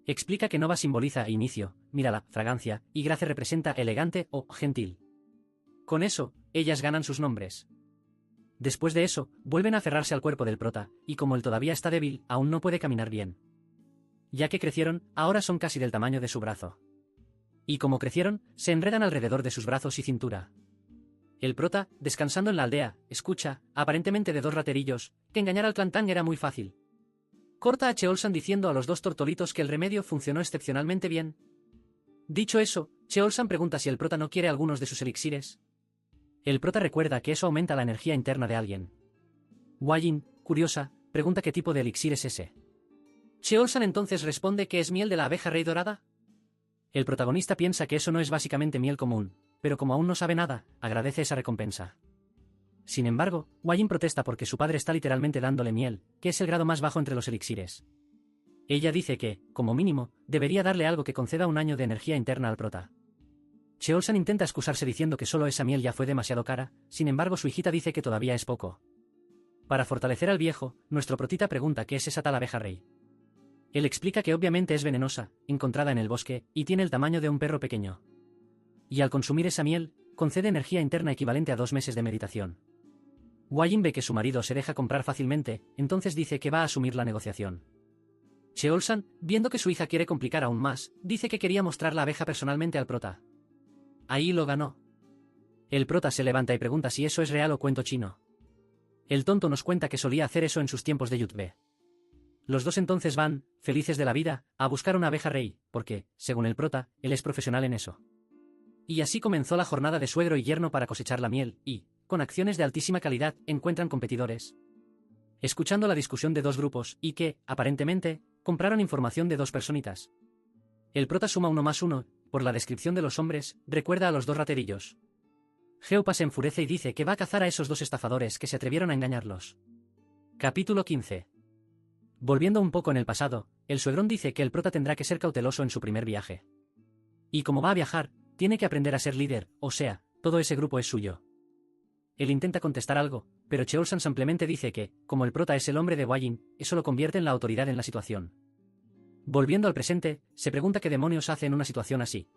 Explica que Nova simboliza inicio, mírala, fragancia, y Grace representa elegante o gentil. Con eso, ellas ganan sus nombres. Después de eso, vuelven a aferrarse al cuerpo del prota, y como él todavía está débil, aún no puede caminar bien. Ya que crecieron, ahora son casi del tamaño de su brazo. Y como crecieron, se enredan alrededor de sus brazos y cintura. El prota, descansando en la aldea, escucha, aparentemente de dos raterillos, que engañar al clan Tang era muy fácil. Corta a Cheolsan diciendo a los dos tortolitos que el remedio funcionó excepcionalmente bien. Dicho eso, Cheolsan pregunta si el prota no quiere algunos de sus elixires. El prota recuerda que eso aumenta la energía interna de alguien. Hua-Yin, curiosa, pregunta qué tipo de elixir es ese. Cheolsan entonces responde que es miel de la abeja rey dorada. El protagonista piensa que eso no es básicamente miel común, pero como aún no sabe nada, agradece esa recompensa. Sin embargo, Hua-Yin protesta porque su padre está literalmente dándole miel, que es el grado más bajo entre los elixires. Ella dice que, como mínimo, debería darle algo que conceda un año de energía interna al prota. Cheolsan intenta excusarse diciendo que solo esa miel ya fue demasiado cara, sin embargo su hijita dice que todavía es poco. Para fortalecer al viejo, nuestro protita pregunta qué es esa tal abeja rey. Él explica que obviamente es venenosa, encontrada en el bosque, y tiene el tamaño de un perro pequeño. Y al consumir esa miel, concede energía interna equivalente a 2 meses de meditación. Hua-Yin ve que su marido se deja comprar fácilmente, entonces dice que va a asumir la negociación. Cheolsan, viendo que su hija quiere complicar aún más, dice que quería mostrar la abeja personalmente al prota. Ahí lo ganó. El prota se levanta y pregunta si eso es real o cuento chino. El tonto nos cuenta que solía hacer eso en sus tiempos de Yutbe. Los dos entonces van, felices de la vida, a buscar una abeja rey, porque, según el prota, él es profesional en eso. Y así comenzó la jornada de suegro y yerno para cosechar la miel, y, con acciones de altísima calidad, encuentran competidores. Escuchando la discusión de dos grupos, y que, aparentemente, compraron información de dos personitas. El prota suma 1 más 1, por la descripción de los hombres, recuerda a los dos raterillos. Geopa se enfurece y dice que va a cazar a esos dos estafadores que se atrevieron a engañarlos. Capítulo 15. Volviendo un poco en el pasado, el suegrón dice que el prota tendrá que ser cauteloso en su primer viaje. Y como va a viajar, tiene que aprender a ser líder, o sea, todo ese grupo es suyo. Él intenta contestar algo, pero Cheolsan simplemente dice que, como el prota es el hombre de Hua-Yin, eso lo convierte en la autoridad en la situación. Volviendo al presente, se pregunta qué demonios hace en una situación así.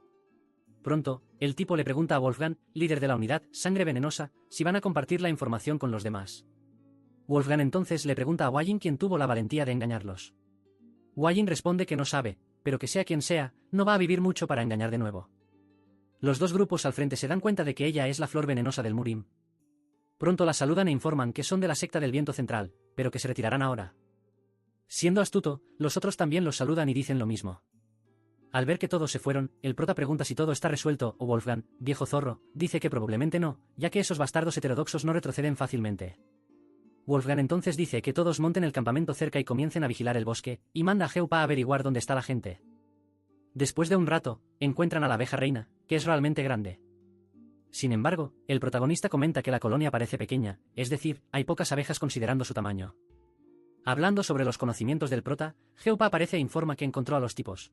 Pronto, el tipo le pregunta a Wolfgang, líder de la unidad, Sangre Venenosa, si van a compartir la información con los demás. Wolfgang entonces le pregunta a Hua-Yin quién tuvo la valentía de engañarlos. Hua-Yin responde que no sabe, pero que sea quien sea, no va a vivir mucho para engañar de nuevo. Los dos grupos al frente se dan cuenta de que ella es la flor venenosa del Murim. Pronto la saludan e informan que son de la secta del viento central, pero que se retirarán ahora. Siendo astuto, los otros también los saludan y dicen lo mismo. Al ver que todos se fueron, el prota pregunta si todo está resuelto o Wolfgang, viejo zorro, dice que probablemente no, ya que esos bastardos heterodoxos no retroceden fácilmente. Wolfgang entonces dice que todos monten el campamento cerca y comiencen a vigilar el bosque, y manda a Geopa a averiguar dónde está la gente. Después de un rato, encuentran a la abeja reina, que es realmente grande. Sin embargo, el protagonista comenta que la colonia parece pequeña, es decir, hay pocas abejas considerando su tamaño. Hablando sobre los conocimientos del prota, Geopa aparece e informa que encontró a los tipos.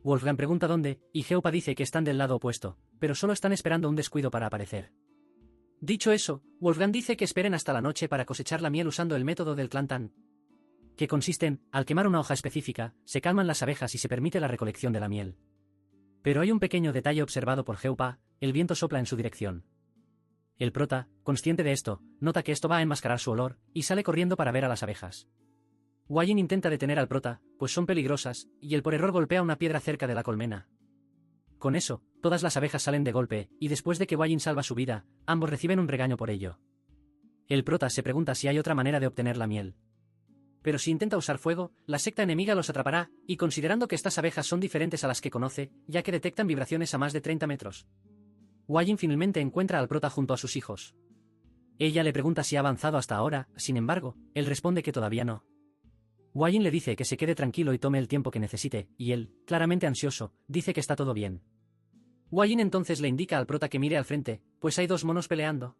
Wolfgang pregunta dónde, y Geopa dice que están del lado opuesto, pero solo están esperando un descuido para aparecer. Dicho eso, Wolfgang dice que esperen hasta la noche para cosechar la miel usando el método del clan Tan, que consiste en, al quemar una hoja específica, se calman las abejas y se permite la recolección de la miel. Pero hay un pequeño detalle observado por Geopa, el viento sopla en su dirección. El prota, consciente de esto, nota que esto va a enmascarar su olor, y sale corriendo para ver a las abejas. Hua-Yin intenta detener al prota, pues son peligrosas, y él por error golpea una piedra cerca de la colmena. Con eso, todas las abejas salen de golpe, y después de que Hua-Yin salva su vida, ambos reciben un regaño por ello. El prota se pregunta si hay otra manera de obtener la miel. Pero si intenta usar fuego, la secta enemiga los atrapará, y considerando que estas abejas son diferentes a las que conoce, ya que detectan vibraciones a más de 30 metros. Hua-Yin finalmente encuentra al prota junto a sus hijos. Ella le pregunta si ha avanzado hasta ahora, sin embargo, él responde que todavía no. Hua-Yin le dice que se quede tranquilo y tome el tiempo que necesite, y él, claramente ansioso, dice que está todo bien. Hua-Yin entonces le indica al prota que mire al frente, pues hay dos monos peleando.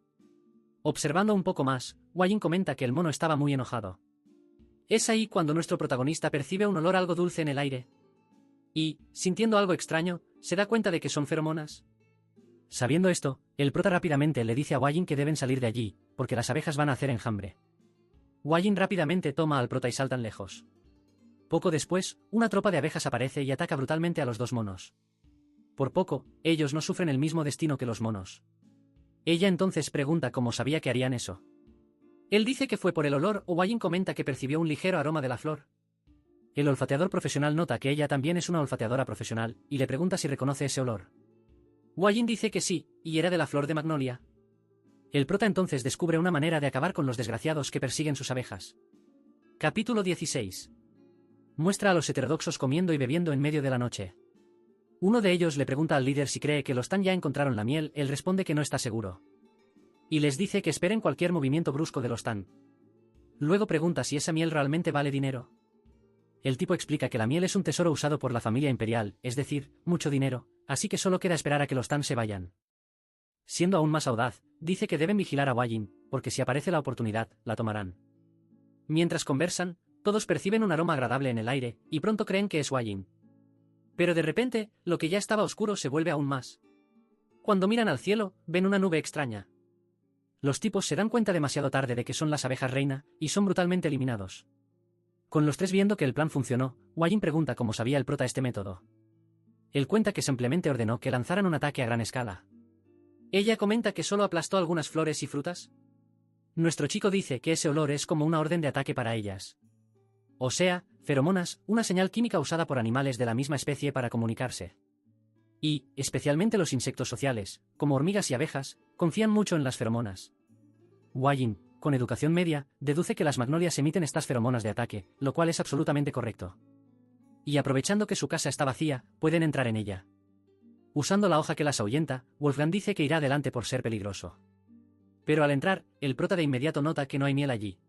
Observando un poco más, Hua-Yin comenta que el mono estaba muy enojado. Es ahí cuando nuestro protagonista percibe un olor algo dulce en el aire. Y, sintiendo algo extraño, se da cuenta de que son feromonas. Sabiendo esto, el prota rápidamente le dice a Hua-Yin que deben salir de allí, porque las abejas van a hacer enjambre. Hua-Yin rápidamente toma al prota y saltan lejos. Poco después, una tropa de abejas aparece y ataca brutalmente a los dos monos. Por poco, ellos no sufren el mismo destino que los monos. Ella entonces pregunta cómo sabía que harían eso. Él dice que fue por el olor o Hua-Yin comenta que percibió un ligero aroma de la flor. El olfateador profesional nota que ella también es una olfateadora profesional y le pregunta si reconoce ese olor. Hua-Yin dice que sí, y era de la flor de magnolia. El prota entonces descubre una manera de acabar con los desgraciados que persiguen sus abejas. Capítulo 16. Muestra a los heterodoxos comiendo y bebiendo en medio de la noche. Uno de ellos le pregunta al líder si cree que los Tan ya encontraron la miel, él responde que no está seguro. Y les dice que esperen cualquier movimiento brusco de los Tan. Luego pregunta si esa miel realmente vale dinero. El tipo explica que la miel es un tesoro usado por la familia imperial, es decir, mucho dinero, así que solo queda esperar a que los Tan se vayan. Siendo aún más audaz, dice que deben vigilar a Wajin, porque si aparece la oportunidad, la tomarán. Mientras conversan, todos perciben un aroma agradable en el aire, y pronto creen que es Wajin. Pero de repente, lo que ya estaba oscuro se vuelve aún más. Cuando miran al cielo, ven una nube extraña. Los tipos se dan cuenta demasiado tarde de que son las abejas reina, y son brutalmente eliminados. Con los tres viendo que el plan funcionó, Wajin pregunta cómo sabía el prota este método. Él cuenta que simplemente ordenó que lanzaran un ataque a gran escala. Ella comenta que solo aplastó algunas flores y frutas. Nuestro chico dice que ese olor es como una orden de ataque para ellas. O sea, feromonas, una señal química usada por animales de la misma especie para comunicarse. Y, especialmente los insectos sociales, como hormigas y abejas, confían mucho en las feromonas. Wajin, con educación media, deduce que las magnolias emiten estas feromonas de ataque, lo cual es absolutamente correcto. Y aprovechando que su casa está vacía, pueden entrar en ella. Usando la hoja que las ahuyenta, Wolfgang dice que irá adelante por ser peligroso. Pero al entrar, el prota de inmediato nota que no hay miel allí.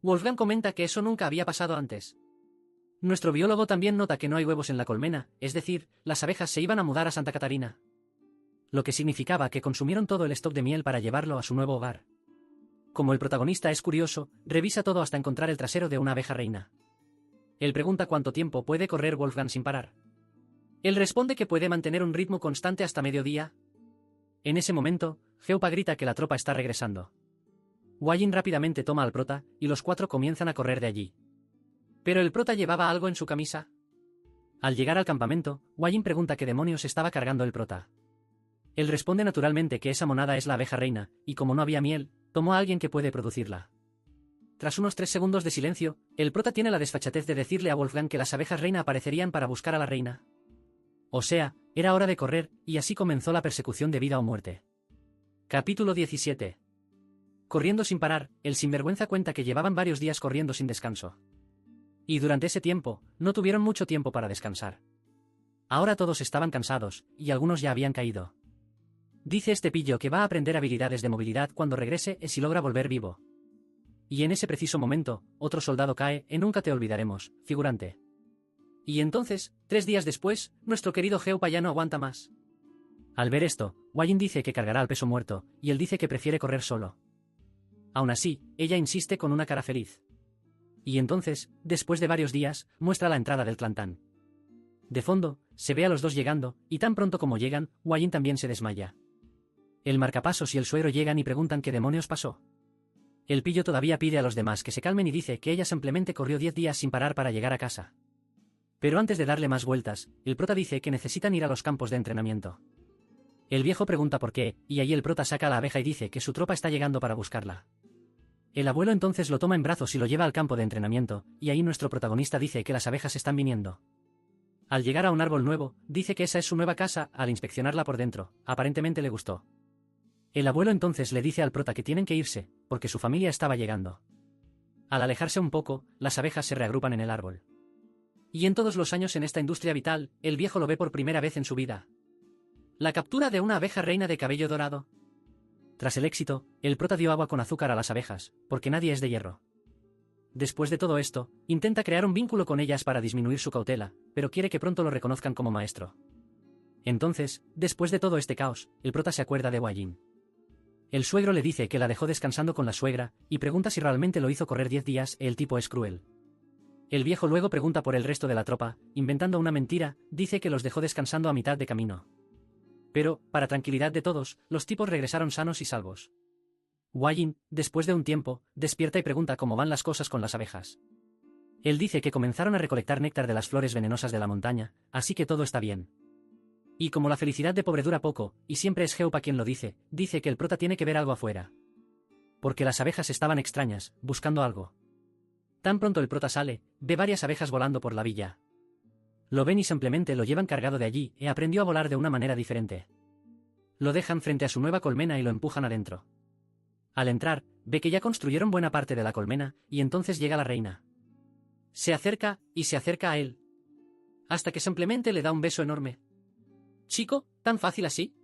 Wolfgang comenta que eso nunca había pasado antes. Nuestro biólogo también nota que no hay huevos en la colmena, es decir, las abejas se iban a mudar a Santa Catarina. Lo que significaba que consumieron todo el stock de miel para llevarlo a su nuevo hogar. Como el protagonista es curioso, revisa todo hasta encontrar el trasero de una abeja reina. Él pregunta cuánto tiempo puede correr Wolfgang sin parar. Él responde que puede mantener un ritmo constante hasta mediodía. En ese momento, Geupa grita que la tropa está regresando. Wajin rápidamente toma al prota, y los cuatro comienzan a correr de allí. ¿Pero el prota llevaba algo en su camisa? Al llegar al campamento, Wajin pregunta qué demonios estaba cargando el prota. Él responde naturalmente que esa monada es la abeja reina, y como no había miel, tomó a alguien que puede producirla. Tras unos 3 segundos de silencio, el prota tiene la desfachatez de decirle a Wolfgang que las abejas reina aparecerían para buscar a la reina. O sea, era hora de correr, y así comenzó la persecución de vida o muerte. Capítulo 17. Corriendo sin parar, el sinvergüenza cuenta que llevaban varios días corriendo sin descanso. Y durante ese tiempo, no tuvieron mucho tiempo para descansar. Ahora todos estaban cansados, y algunos ya habían caído. Dice este pillo que va a aprender habilidades de movilidad cuando regrese y si logra volver vivo. Y en ese preciso momento, otro soldado cae, en Nunca te olvidaremos, figurante. Y entonces, 3 días después, nuestro querido Geupa ya no aguanta más. Al ver esto, Wajin dice que cargará al peso muerto, y él dice que prefiere correr solo. Aún así, ella insiste con una cara feliz. Y entonces, después de varios días, muestra la entrada del clan Tan. De fondo, se ve a los dos llegando, y tan pronto como llegan, Wajin también se desmaya. El marcapasos y el suegro llegan y preguntan qué demonios pasó. El pillo todavía pide a los demás que se calmen y dice que ella simplemente corrió 10 días sin parar para llegar a casa. Pero antes de darle más vueltas, el prota dice que necesitan ir a los campos de entrenamiento. El viejo pregunta por qué, y allí el prota saca a la abeja y dice que su tropa está llegando para buscarla. El abuelo entonces lo toma en brazos y lo lleva al campo de entrenamiento, y ahí nuestro protagonista dice que las abejas están viniendo. Al llegar a un árbol nuevo, dice que esa es su nueva casa, al inspeccionarla por dentro, aparentemente le gustó. El abuelo entonces le dice al prota que tienen que irse, porque su familia estaba llegando. Al alejarse un poco, las abejas se reagrupan en el árbol. Y en todos los años en esta industria vital, el viejo lo ve por primera vez en su vida. La captura de una abeja reina de cabello dorado. Tras el éxito, el prota dio agua con azúcar a las abejas, porque nadie es de hierro. Después de todo esto, intenta crear un vínculo con ellas para disminuir su cautela, pero quiere que pronto lo reconozcan como maestro. Entonces, después de todo este caos, el prota se acuerda de Wajin. El suegro le dice que la dejó descansando con la suegra, y pregunta si realmente lo hizo correr 10 días, el tipo es cruel. El viejo luego pregunta por el resto de la tropa, inventando una mentira, dice que los dejó descansando a mitad de camino. Pero, para tranquilidad de todos, los tipos regresaron sanos y salvos. Wajin, después de un tiempo, despierta y pregunta cómo van las cosas con las abejas. Él dice que comenzaron a recolectar néctar de las flores venenosas de la montaña, así que todo está bien. Y como la felicidad de pobre dura poco, y siempre es Geupa quien lo dice que el prota tiene que ver algo afuera. Porque las abejas estaban extrañas, buscando algo. Tan pronto el prota sale, ve varias abejas volando por la villa. Lo ven y simplemente lo llevan cargado de allí, y aprendió a volar de una manera diferente. Lo dejan frente a su nueva colmena y lo empujan adentro. Al entrar, ve que ya construyeron buena parte de la colmena, y entonces llega la reina. Se acerca, y se acerca a él. Hasta que simplemente le da un beso enorme. Chico, ¿tan fácil así?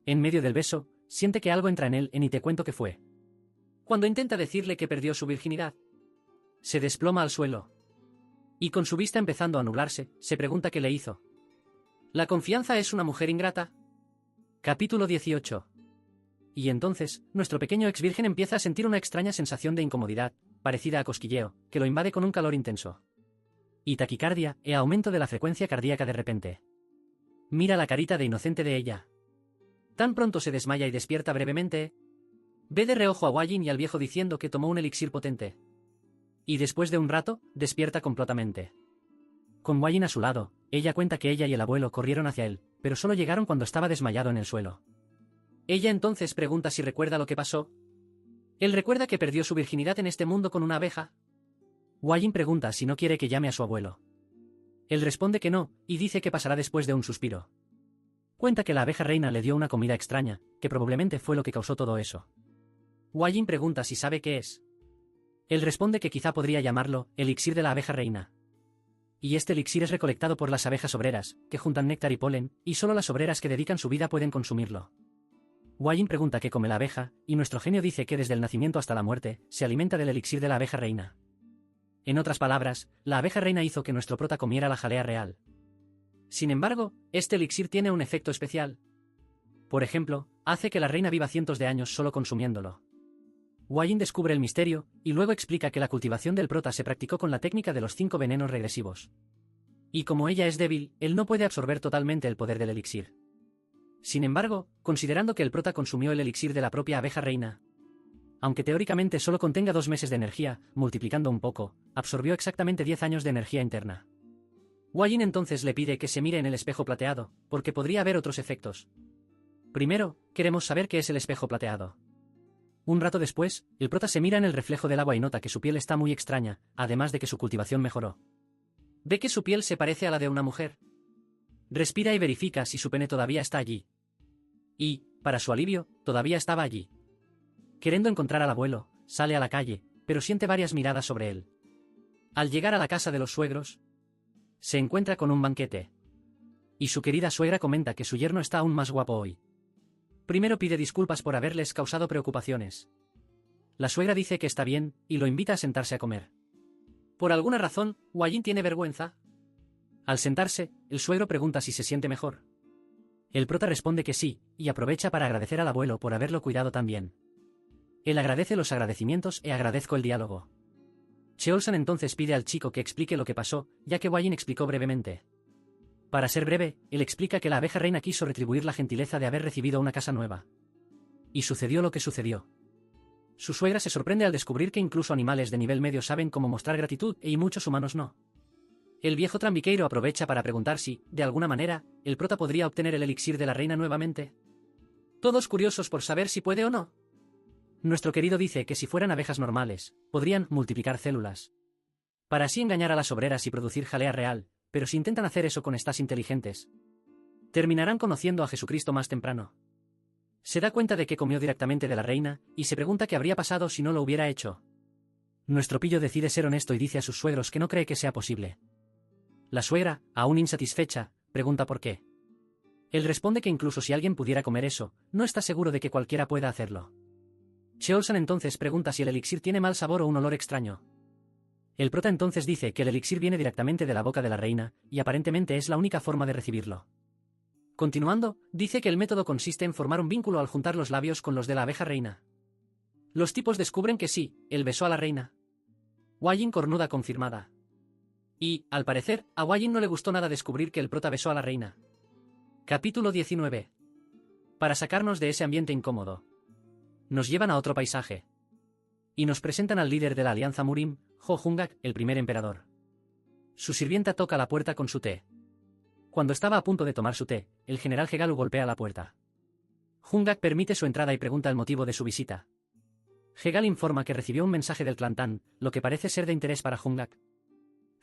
En medio del beso, siente que algo entra en él y ni te cuento qué fue. Cuando intenta decirle que perdió su virginidad, se desploma al suelo. Y con su vista empezando a nublarse, se pregunta qué le hizo. ¿La confianza es una mujer ingrata? Capítulo 18. Y entonces, nuestro pequeño ex virgen empieza a sentir una extraña sensación de incomodidad, parecida a cosquilleo, que lo invade con un calor intenso. Y taquicardia, e aumento de la frecuencia cardíaca de repente. Mira la carita de inocente de ella. Tan pronto se desmaya y despierta brevemente. Ve de reojo a Wajin y al viejo diciendo que tomó un elixir potente. Y después de un rato, despierta completamente. Con Wajin a su lado, ella cuenta que ella y el abuelo corrieron hacia él, pero solo llegaron cuando estaba desmayado en el suelo. Ella entonces pregunta si recuerda lo que pasó. Él recuerda que perdió su virginidad en este mundo con una abeja. Wajin pregunta si no quiere que llame a su abuelo. Él responde que no, y dice que pasará después de un suspiro. Cuenta que la abeja reina le dio una comida extraña, que probablemente fue lo que causó todo eso. Wajin pregunta si sabe qué es. Él responde que quizá podría llamarlo elixir de la abeja reina. Y este elixir es recolectado por las abejas obreras, que juntan néctar y polen, y solo las obreras que dedican su vida pueden consumirlo. Wajin pregunta qué come la abeja, y nuestro genio dice que desde el nacimiento hasta la muerte, se alimenta del elixir de la abeja reina. En otras palabras, la abeja reina hizo que nuestro prota comiera la jalea real. Sin embargo, este elixir tiene un efecto especial. Por ejemplo, hace que la reina viva cientos de años solo consumiéndolo. Wajin descubre el misterio, y luego explica que la cultivación del prota se practicó con la técnica de los 5 venenos regresivos. Y como ella es débil, él no puede absorber totalmente el poder del elixir. Sin embargo, considerando que el prota consumió el elixir de la propia abeja reina, aunque teóricamente solo contenga 2 meses de energía, multiplicando un poco, absorbió exactamente 10 años de energía interna. Wajin entonces le pide que se mire en el espejo plateado, porque podría haber otros efectos. Primero, queremos saber qué es el espejo plateado. Un rato después, el prota se mira en el reflejo del agua y nota que su piel está muy extraña, además de que su cultivación mejoró. Ve que su piel se parece a la de una mujer. Respira y verifica si su pene todavía está allí. Y, para su alivio, todavía estaba allí. Queriendo encontrar al abuelo, sale a la calle, pero siente varias miradas sobre él. Al llegar a la casa de los suegros, se encuentra con un banquete. Y su querida suegra comenta que su yerno está aún más guapo hoy. Primero pide disculpas por haberles causado preocupaciones. La suegra dice que está bien, y lo invita a sentarse a comer. Por alguna razón, Wajin tiene vergüenza. Al sentarse, el suegro pregunta si se siente mejor. El prota responde que sí, y aprovecha para agradecer al abuelo por haberlo cuidado tan bien. Él agradece los agradecimientos e agradezco el diálogo. Cheolsan entonces pide al chico que explique lo que pasó, ya que Wajin explicó brevemente. Para ser breve, él explica que la abeja reina quiso retribuir la gentileza de haber recibido una casa nueva. Y sucedió lo que sucedió. Su suegra se sorprende al descubrir que incluso animales de nivel medio saben cómo mostrar gratitud y muchos humanos no. El viejo trambiqueiro aprovecha para preguntar si, de alguna manera, el prota podría obtener el elixir de la reina nuevamente. Todos curiosos por saber si puede o no. Nuestro querido dice que si fueran abejas normales, podrían multiplicar células. Para así engañar a las obreras y producir jalea real, pero si intentan hacer eso con estas inteligentes, terminarán conociendo a Jesucristo más temprano. Se da cuenta de que comió directamente de la reina, y se pregunta qué habría pasado si no lo hubiera hecho. Nuestro pillo decide ser honesto y dice a sus suegros que no cree que sea posible. La suegra, aún insatisfecha, pregunta por qué. Él responde que incluso si alguien pudiera comer eso, no está seguro de que cualquiera pueda hacerlo. Cheolsan entonces pregunta si el elixir tiene mal sabor o un olor extraño. El prota entonces dice que el elixir viene directamente de la boca de la reina, y aparentemente es la única forma de recibirlo. Continuando, dice que el método consiste en formar un vínculo al juntar los labios con los de la abeja reina. Los tipos descubren que sí, él besó a la reina. Wajin cornuda confirmada. Y, al parecer, a Wajin no le gustó nada descubrir que el prota besó a la reina. Capítulo 19. Para sacarnos de ese ambiente incómodo, nos llevan a otro paisaje. Y nos presentan al líder de la Alianza Murim, Ho Hungak, el primer emperador. Su sirvienta toca la puerta con su té. Cuando estaba a punto de tomar su té, el general Hegalu golpea la puerta. Hungak permite su entrada y pregunta el motivo de su visita. Hegal informa que recibió un mensaje del clan Tan, lo que parece ser de interés para Hungak.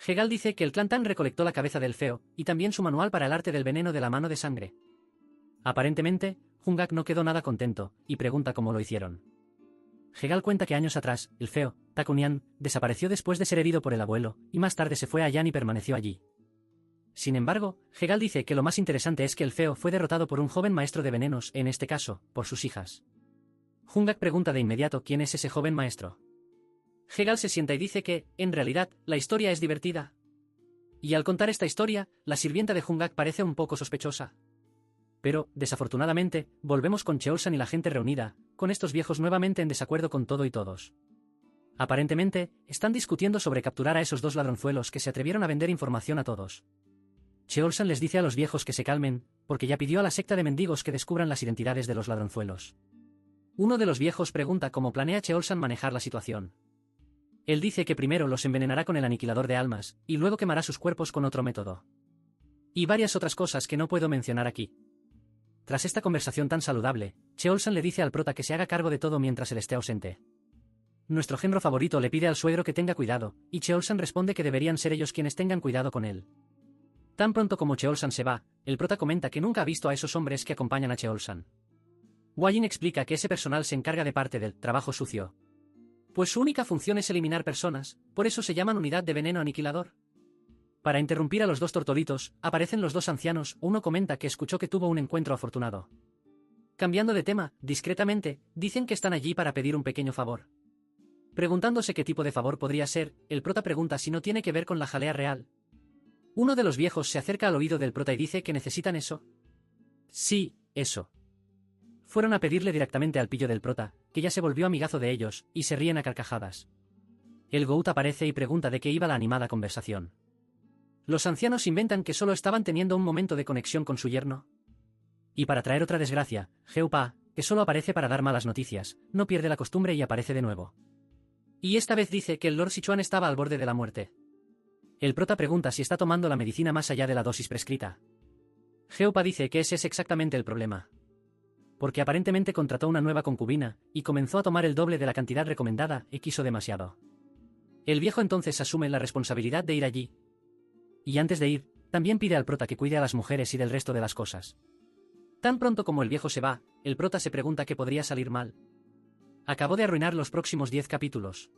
Hegal dice que el clan Tan recolectó la cabeza del feo, y también su manual para el arte del veneno de la mano de sangre. Aparentemente, Hungak no quedó nada contento, y pregunta cómo lo hicieron. Hegal cuenta que años atrás, el feo, Takunian, desapareció después de ser herido por el abuelo, y más tarde se fue a Yan y permaneció allí. Sin embargo, Hegal dice que lo más interesante es que el feo fue derrotado por un joven maestro de venenos, en este caso, por sus hijas. Hungak pregunta de inmediato quién es ese joven maestro. Hegal se sienta y dice que, en realidad, la historia es divertida. Y al contar esta historia, la sirvienta de Hungak parece un poco sospechosa. Pero, desafortunadamente, volvemos con Cheolsan y la gente reunida, con estos viejos nuevamente en desacuerdo con todo y todos. Aparentemente, están discutiendo sobre capturar a esos dos ladronzuelos que se atrevieron a vender información a todos. Cheolsan les dice a los viejos que se calmen, porque ya pidió a la secta de mendigos que descubran las identidades de los ladronzuelos. Uno de los viejos pregunta cómo planea Cheolsan manejar la situación. Él dice que primero los envenenará con el aniquilador de almas, y luego quemará sus cuerpos con otro método. Y varias otras cosas que no puedo mencionar aquí. Tras esta conversación tan saludable, Cheolsan le dice al prota que se haga cargo de todo mientras él esté ausente. Nuestro genro favorito le pide al suegro que tenga cuidado, y Cheolsan responde que deberían ser ellos quienes tengan cuidado con él. Tan pronto como Cheolsan se va, el prota comenta que nunca ha visto a esos hombres que acompañan a Cheolsan. Wajin explica que ese personal se encarga de parte del trabajo sucio. Pues su única función es eliminar personas, por eso se llaman unidad de veneno aniquilador. Para interrumpir a los dos tortolitos, aparecen los dos ancianos, uno comenta que escuchó que tuvo un encuentro afortunado. Cambiando de tema, discretamente, dicen que están allí para pedir un pequeño favor. Preguntándose qué tipo de favor podría ser, el prota pregunta si no tiene que ver con la jalea real. Uno de los viejos se acerca al oído del prota y dice que necesitan eso. Sí, eso. Fueron a pedirle directamente al pillo del prota, que ya se volvió amigazo de ellos, y se ríen a carcajadas. El Gout aparece y pregunta de qué iba la animada conversación. Los ancianos inventan que solo estaban teniendo un momento de conexión con su yerno. Y para traer otra desgracia, Geupa, que solo aparece para dar malas noticias, no pierde la costumbre y aparece de nuevo. Y esta vez dice que el Lord Sichuan estaba al borde de la muerte. El prota pregunta si está tomando la medicina más allá de la dosis prescrita. Geupa dice que ese es exactamente el problema. Porque aparentemente contrató una nueva concubina, y comenzó a tomar el doble de la cantidad recomendada, y quiso demasiado. El viejo entonces asume la responsabilidad de ir allí. Y antes de ir, también pide al prota que cuide a las mujeres y del resto de las cosas. Tan pronto como el viejo se va, el prota se pregunta qué podría salir mal. Acabó de arruinar los próximos 10 capítulos.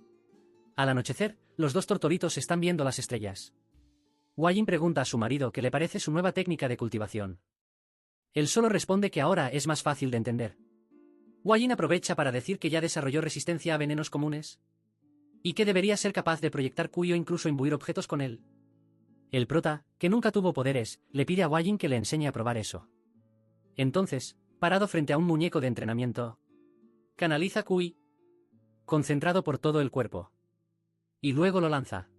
Al anochecer, los dos tortolitos están viendo las estrellas. Wajin pregunta a su marido qué le parece su nueva técnica de cultivación. Él solo responde que ahora es más fácil de entender. Wajin aprovecha para decir que ya desarrolló resistencia a venenos comunes. Y que debería ser capaz de proyectar Kuyo o incluso imbuir objetos con él. El prota, que nunca tuvo poderes, le pide a Wajin que le enseñe a probar eso. Entonces, parado frente a un muñeco de entrenamiento, canaliza Kui, concentrado por todo el cuerpo. Y luego lo lanza.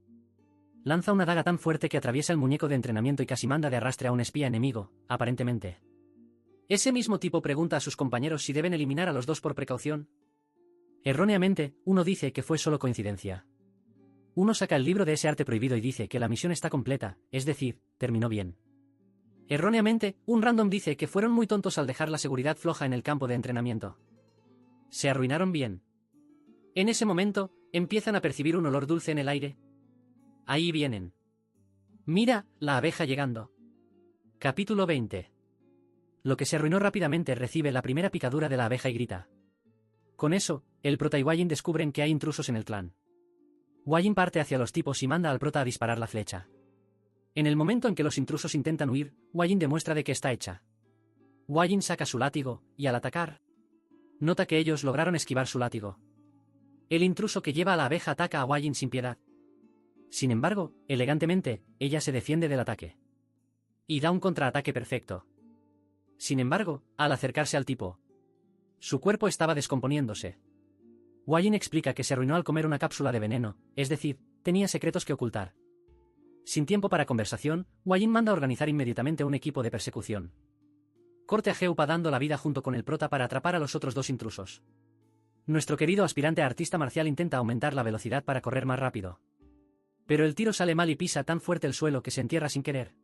Lanza una daga tan fuerte que atraviesa el muñeco de entrenamiento y casi manda de arrastre a un espía enemigo, aparentemente. Ese mismo tipo pregunta a sus compañeros si deben eliminar a los dos por precaución. Erróneamente, uno dice que fue solo coincidencia. Uno saca el libro de ese arte prohibido y dice que la misión está completa, es decir, terminó bien. Erróneamente, un random dice que fueron muy tontos al dejar la seguridad floja en el campo de entrenamiento. Se arruinaron bien. En ese momento, empiezan a percibir un olor dulce en el aire. Ahí vienen. Mira, la abeja llegando. Capítulo 20. Lo que se arruinó rápidamente recibe la primera picadura de la abeja y grita. Con eso, el prota y Wajin descubren que hay intrusos en el clan. Wajin parte hacia los tipos y manda al prota a disparar la flecha. En el momento en que los intrusos intentan huir, Wajin demuestra de que está hecha. Wajin saca su látigo, y al atacar, nota que ellos lograron esquivar su látigo. El intruso que lleva a la abeja ataca a Wajin sin piedad. Sin embargo, elegantemente, ella se defiende del ataque. Y da un contraataque perfecto. Sin embargo, al acercarse al tipo, su cuerpo estaba descomponiéndose. Wajin explica que se arruinó al comer una cápsula de veneno, es decir, tenía secretos que ocultar. Sin tiempo para conversación, Wajin manda a organizar inmediatamente un equipo de persecución. Corte a Geupa dando la vida junto con el prota para atrapar a los otros dos intrusos. Nuestro querido aspirante a artista marcial intenta aumentar la velocidad para correr más rápido. Pero el tiro sale mal y pisa tan fuerte el suelo que se entierra sin querer.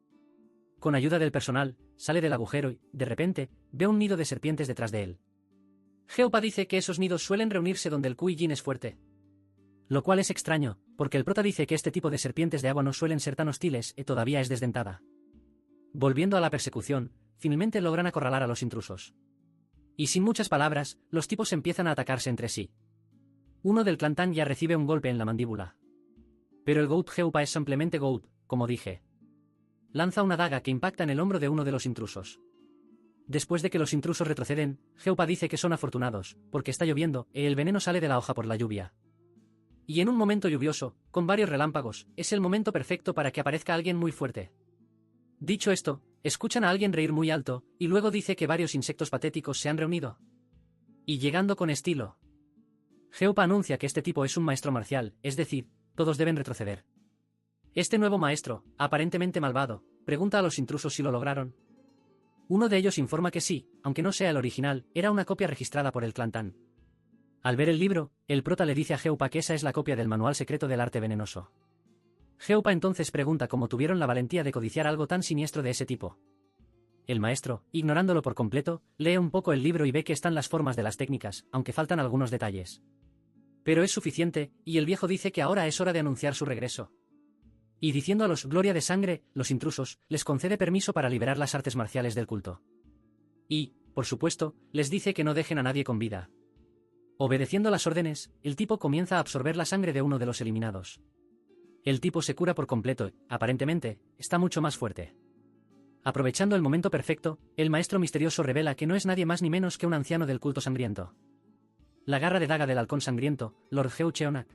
Con ayuda del personal, sale del agujero y, de repente, ve un nido de serpientes detrás de él. Geupa dice que esos nidos suelen reunirse donde el Kui Jin es fuerte. Lo cual es extraño, porque el prota dice que este tipo de serpientes de agua no suelen ser tan hostiles y todavía es desdentada. Volviendo a la persecución, finalmente logran acorralar a los intrusos. Y sin muchas palabras, los tipos empiezan a atacarse entre sí. Uno del clan Tan ya recibe un golpe en la mandíbula. Pero el Goat Geupa es simplemente Goat, como dije. Lanza una daga que impacta en el hombro de uno de los intrusos. Después de que los intrusos retroceden, Geupa dice que son afortunados, porque está lloviendo, y el veneno sale de la hoja por la lluvia. Y en un momento lluvioso, con varios relámpagos, es el momento perfecto para que aparezca alguien muy fuerte. Dicho esto, escuchan a alguien reír muy alto, y luego dice que varios insectos patéticos se han reunido. Y llegando con estilo. Geupa anuncia que este tipo es un maestro marcial, es decir, todos deben retroceder. Este nuevo maestro, aparentemente malvado, pregunta a los intrusos si lo lograron. Uno de ellos informa que sí, aunque no sea el original, era una copia registrada por el clan Tan. Al ver el libro, el prota le dice a Geupa que esa es la copia del manual secreto del arte venenoso. Geupa entonces pregunta cómo tuvieron la valentía de codiciar algo tan siniestro de ese tipo. El maestro, ignorándolo por completo, lee un poco el libro y ve que están las formas de las técnicas, aunque faltan algunos detalles. Pero es suficiente, y el viejo dice que ahora es hora de anunciar su regreso. Y diciendo a los Gloria de Sangre, los intrusos, les concede permiso para liberar las artes marciales del culto. Y, por supuesto, les dice que no dejen a nadie con vida. Obedeciendo las órdenes, el tipo comienza a absorber la sangre de uno de los eliminados. El tipo se cura por completo, aparentemente, está mucho más fuerte. Aprovechando el momento perfecto, el maestro misterioso revela que no es nadie más ni menos que un anciano del culto sangriento. La garra de daga del halcón sangriento, Lord Heu Cheonak.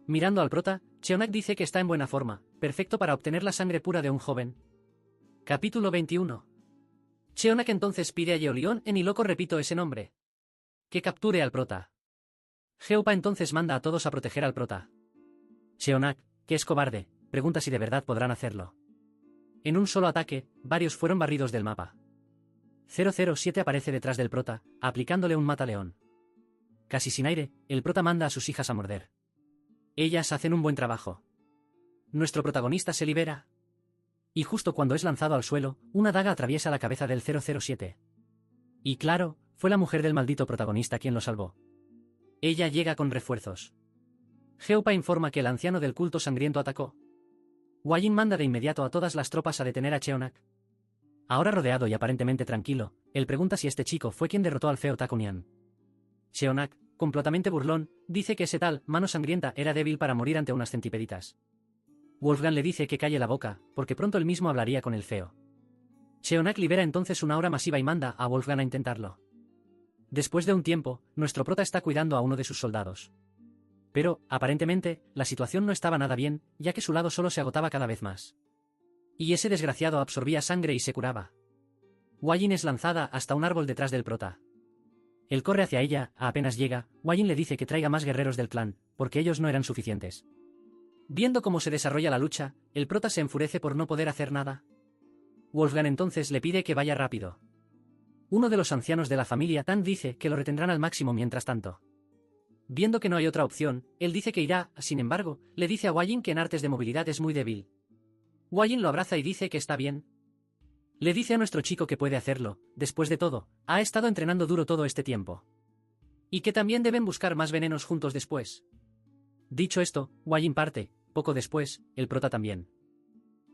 Mirando al prota, Cheonak dice que está en buena forma, perfecto para obtener la sangre pura de un joven. Capítulo 21. Cheonak entonces pide a Yeolion en Iloco, repito ese nombre, que capture al prota. Geupa entonces manda a todos a proteger al prota. Cheonak, que es cobarde, pregunta si de verdad podrán hacerlo. En un solo ataque, varios fueron barridos del mapa. 007 aparece detrás del prota, aplicándole un mataleón. Casi sin aire, el prota manda a sus hijas a morder. Ellas hacen un buen trabajo. Nuestro protagonista se libera. Y justo cuando es lanzado al suelo, una daga atraviesa la cabeza del 007. Y claro, fue la mujer del maldito protagonista quien lo salvó. Ella llega con refuerzos. Geupa informa que el anciano del culto sangriento atacó. Hua-Yin manda de inmediato a todas las tropas a detener a Cheonak. Ahora rodeado y aparentemente tranquilo, él pregunta si este chico fue quien derrotó al feo Takunian. Cheonak, completamente burlón, dice que ese tal mano sangrienta era débil para morir ante unas centipeditas. Wolfgang le dice que calle la boca, porque pronto él mismo hablaría con el feo. Cheonak libera entonces una aura masiva y manda a Wolfgang a intentarlo. Después de un tiempo, nuestro prota está cuidando a uno de sus soldados. Pero, aparentemente, la situación no estaba nada bien, ya que su lado solo se agotaba cada vez más. Y ese desgraciado absorbía sangre y se curaba. Hua-Yin es lanzada hasta un árbol detrás del prota. Él corre hacia ella, apenas llega, Hua-Yin le dice que traiga más guerreros del clan, porque ellos no eran suficientes. Viendo cómo se desarrolla la lucha, el prota se enfurece por no poder hacer nada. Wolfgang entonces le pide que vaya rápido. Uno de los ancianos de la familia Tan dice que lo retendrán al máximo mientras tanto. Viendo que no hay otra opción, él dice que irá, sin embargo, le dice a Hua-Yin que en artes de movilidad es muy débil. Hua-Yin lo abraza y dice que está bien. Le dice a nuestro chico que puede hacerlo, después de todo, ha estado entrenando duro todo este tiempo. Y que también deben buscar más venenos juntos después. Dicho esto, Hua-Yin parte, poco después, el prota también.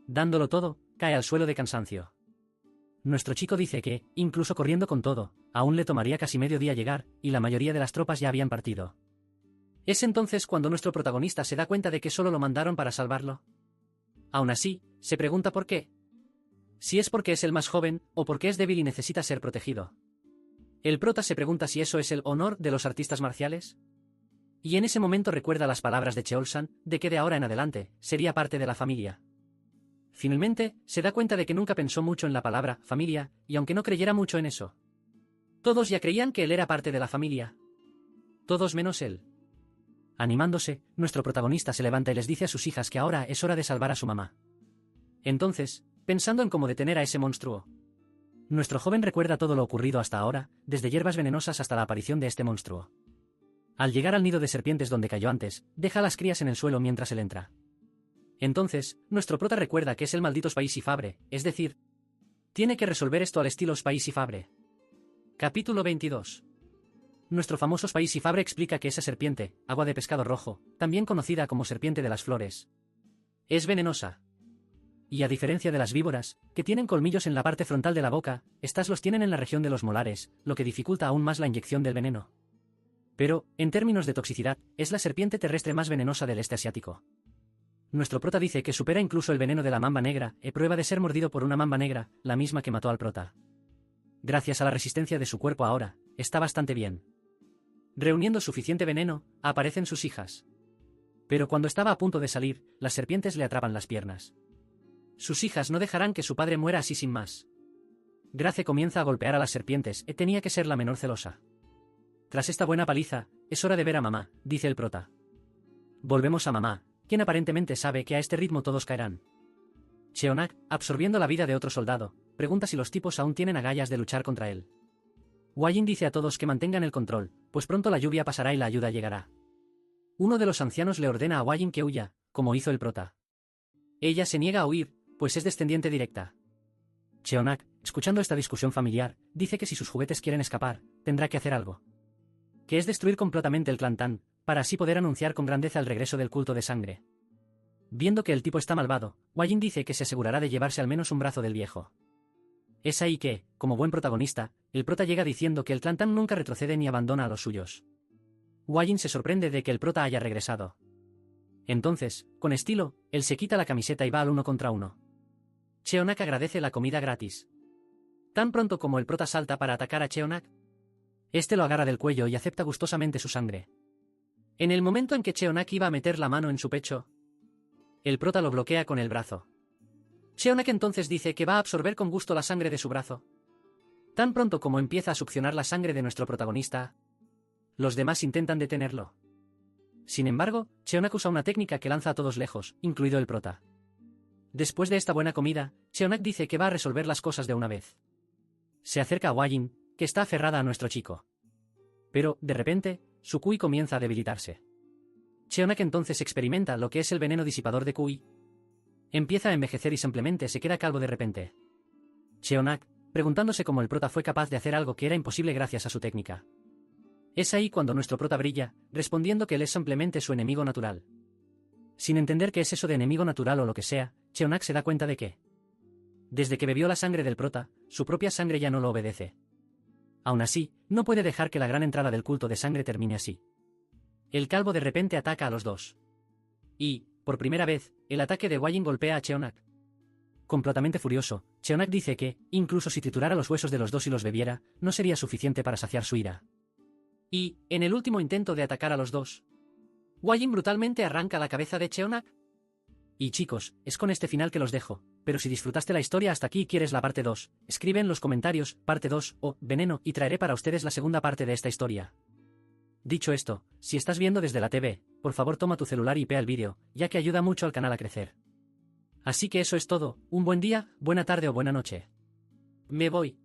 Dándolo todo, cae al suelo de cansancio. Nuestro chico dice que, incluso corriendo con todo, aún le tomaría casi medio día llegar, y la mayoría de las tropas ya habían partido. Es entonces cuando nuestro protagonista se da cuenta de que solo lo mandaron para salvarlo. Aún así, se pregunta por qué. Si es porque es el más joven, o porque es débil y necesita ser protegido. El prota se pregunta si eso es el honor de los artistas marciales. Y en ese momento recuerda las palabras de Cheolsan, de que de ahora en adelante, sería parte de la familia. Finalmente, se da cuenta de que nunca pensó mucho en la palabra familia, y aunque no creyera mucho en eso. Todos ya creían que él era parte de la familia. Todos menos él. Animándose, nuestro protagonista se levanta y les dice a sus hijas que ahora es hora de salvar a su mamá. Entonces, pensando en cómo detener a ese monstruo, nuestro joven recuerda todo lo ocurrido hasta ahora, desde hierbas venenosas hasta la aparición de este monstruo. Al llegar al nido de serpientes donde cayó antes, deja a las crías en el suelo mientras él entra. Entonces, nuestro prota recuerda que es el maldito Spaicy Fabre, es decir, tiene que resolver esto al estilo Spaicy Fabre. Capítulo 22. Nuestro famoso Spaicy Fabre explica que esa serpiente, agua de pescado rojo, también conocida como serpiente de las flores, es venenosa. Y a diferencia de las víboras, que tienen colmillos en la parte frontal de la boca, estas los tienen en la región de los molares, lo que dificulta aún más la inyección del veneno. Pero, en términos de toxicidad, es la serpiente terrestre más venenosa del este asiático. Nuestro prota dice que supera incluso el veneno de la mamba negra, e prueba de ser mordido por una mamba negra, la misma que mató al prota. Gracias a la resistencia de su cuerpo ahora, está bastante bien. Reuniendo suficiente veneno, aparecen sus hijas. Pero cuando estaba a punto de salir, las serpientes le atrapan las piernas. Sus hijas no dejarán que su padre muera así sin más. Grace comienza a golpear a las serpientes, y tenía que ser la menor celosa. Tras esta buena paliza, es hora de ver a mamá, dice el prota. Volvemos a mamá, quien aparentemente sabe que a este ritmo todos caerán. Cheonak, absorbiendo la vida de otro soldado, pregunta si los tipos aún tienen agallas de luchar contra él. Hwa-jin dice a todos que mantengan el control, pues pronto la lluvia pasará y la ayuda llegará. Uno de los ancianos le ordena a Hwa-jin que huya, como hizo el prota. Ella se niega a huir, pues es descendiente directa. Cheonak, escuchando esta discusión familiar, dice que si sus juguetes quieren escapar, tendrá que hacer algo. Que es destruir completamente el clan Tan, para así poder anunciar con grandeza el regreso del culto de sangre. Viendo que el tipo está malvado, Hwa-jin dice que se asegurará de llevarse al menos un brazo del viejo. Es ahí que, como buen protagonista, el prota llega diciendo que el clan Tan nunca retrocede ni abandona a los suyos. Hwa-jin se sorprende de que el prota haya regresado. Entonces, con estilo, él se quita la camiseta y va al 1 contra 1. Cheonak agradece la comida gratis. Tan pronto como el prota salta para atacar a Cheonak, este lo agarra del cuello y acepta gustosamente su sangre. En el momento en que Cheonak iba a meter la mano en su pecho, el prota lo bloquea con el brazo. Cheonak entonces dice que va a absorber con gusto la sangre de su brazo. Tan pronto como empieza a succionar la sangre de nuestro protagonista, los demás intentan detenerlo. Sin embargo, Cheonak usa una técnica que lanza a todos lejos, incluido el prota. Después de esta buena comida, Cheonak dice que va a resolver las cosas de una vez. Se acerca a Hwa-jin, que está aferrada a nuestro chico. Pero, de repente, su Kui comienza a debilitarse. Cheonak entonces experimenta lo que es el veneno disipador de Kui. Empieza a envejecer y simplemente se queda calvo de repente. Cheonak, preguntándose cómo el prota fue capaz de hacer algo que era imposible gracias a su técnica. Es ahí cuando nuestro prota brilla, respondiendo que él es simplemente su enemigo natural. Sin entender qué es eso de enemigo natural o lo que sea, Cheonak se da cuenta de que, desde que bebió la sangre del prota, su propia sangre ya no lo obedece. Aún así, no puede dejar que la gran entrada del culto de sangre termine así. El calvo de repente ataca a los dos. Y, por primera vez, el ataque de Hwa-jin golpea a Cheonak. Completamente furioso, Cheonak dice que, incluso si triturara los huesos de los dos y los bebiera, no sería suficiente para saciar su ira. Y, en el último intento de atacar a los dos, Hwa-jin brutalmente arranca la cabeza de Cheonak. Y chicos, es con este final que los dejo, pero si disfrutaste la historia hasta aquí y quieres la parte 2, escribe en los comentarios, parte 2, o, veneno, y traeré para ustedes la segunda parte de esta historia. Dicho esto, si estás viendo desde la TV, por favor toma tu celular y vea el vídeo, ya que ayuda mucho al canal a crecer. Así que eso es todo, un buen día, buena tarde o buena noche. Me voy.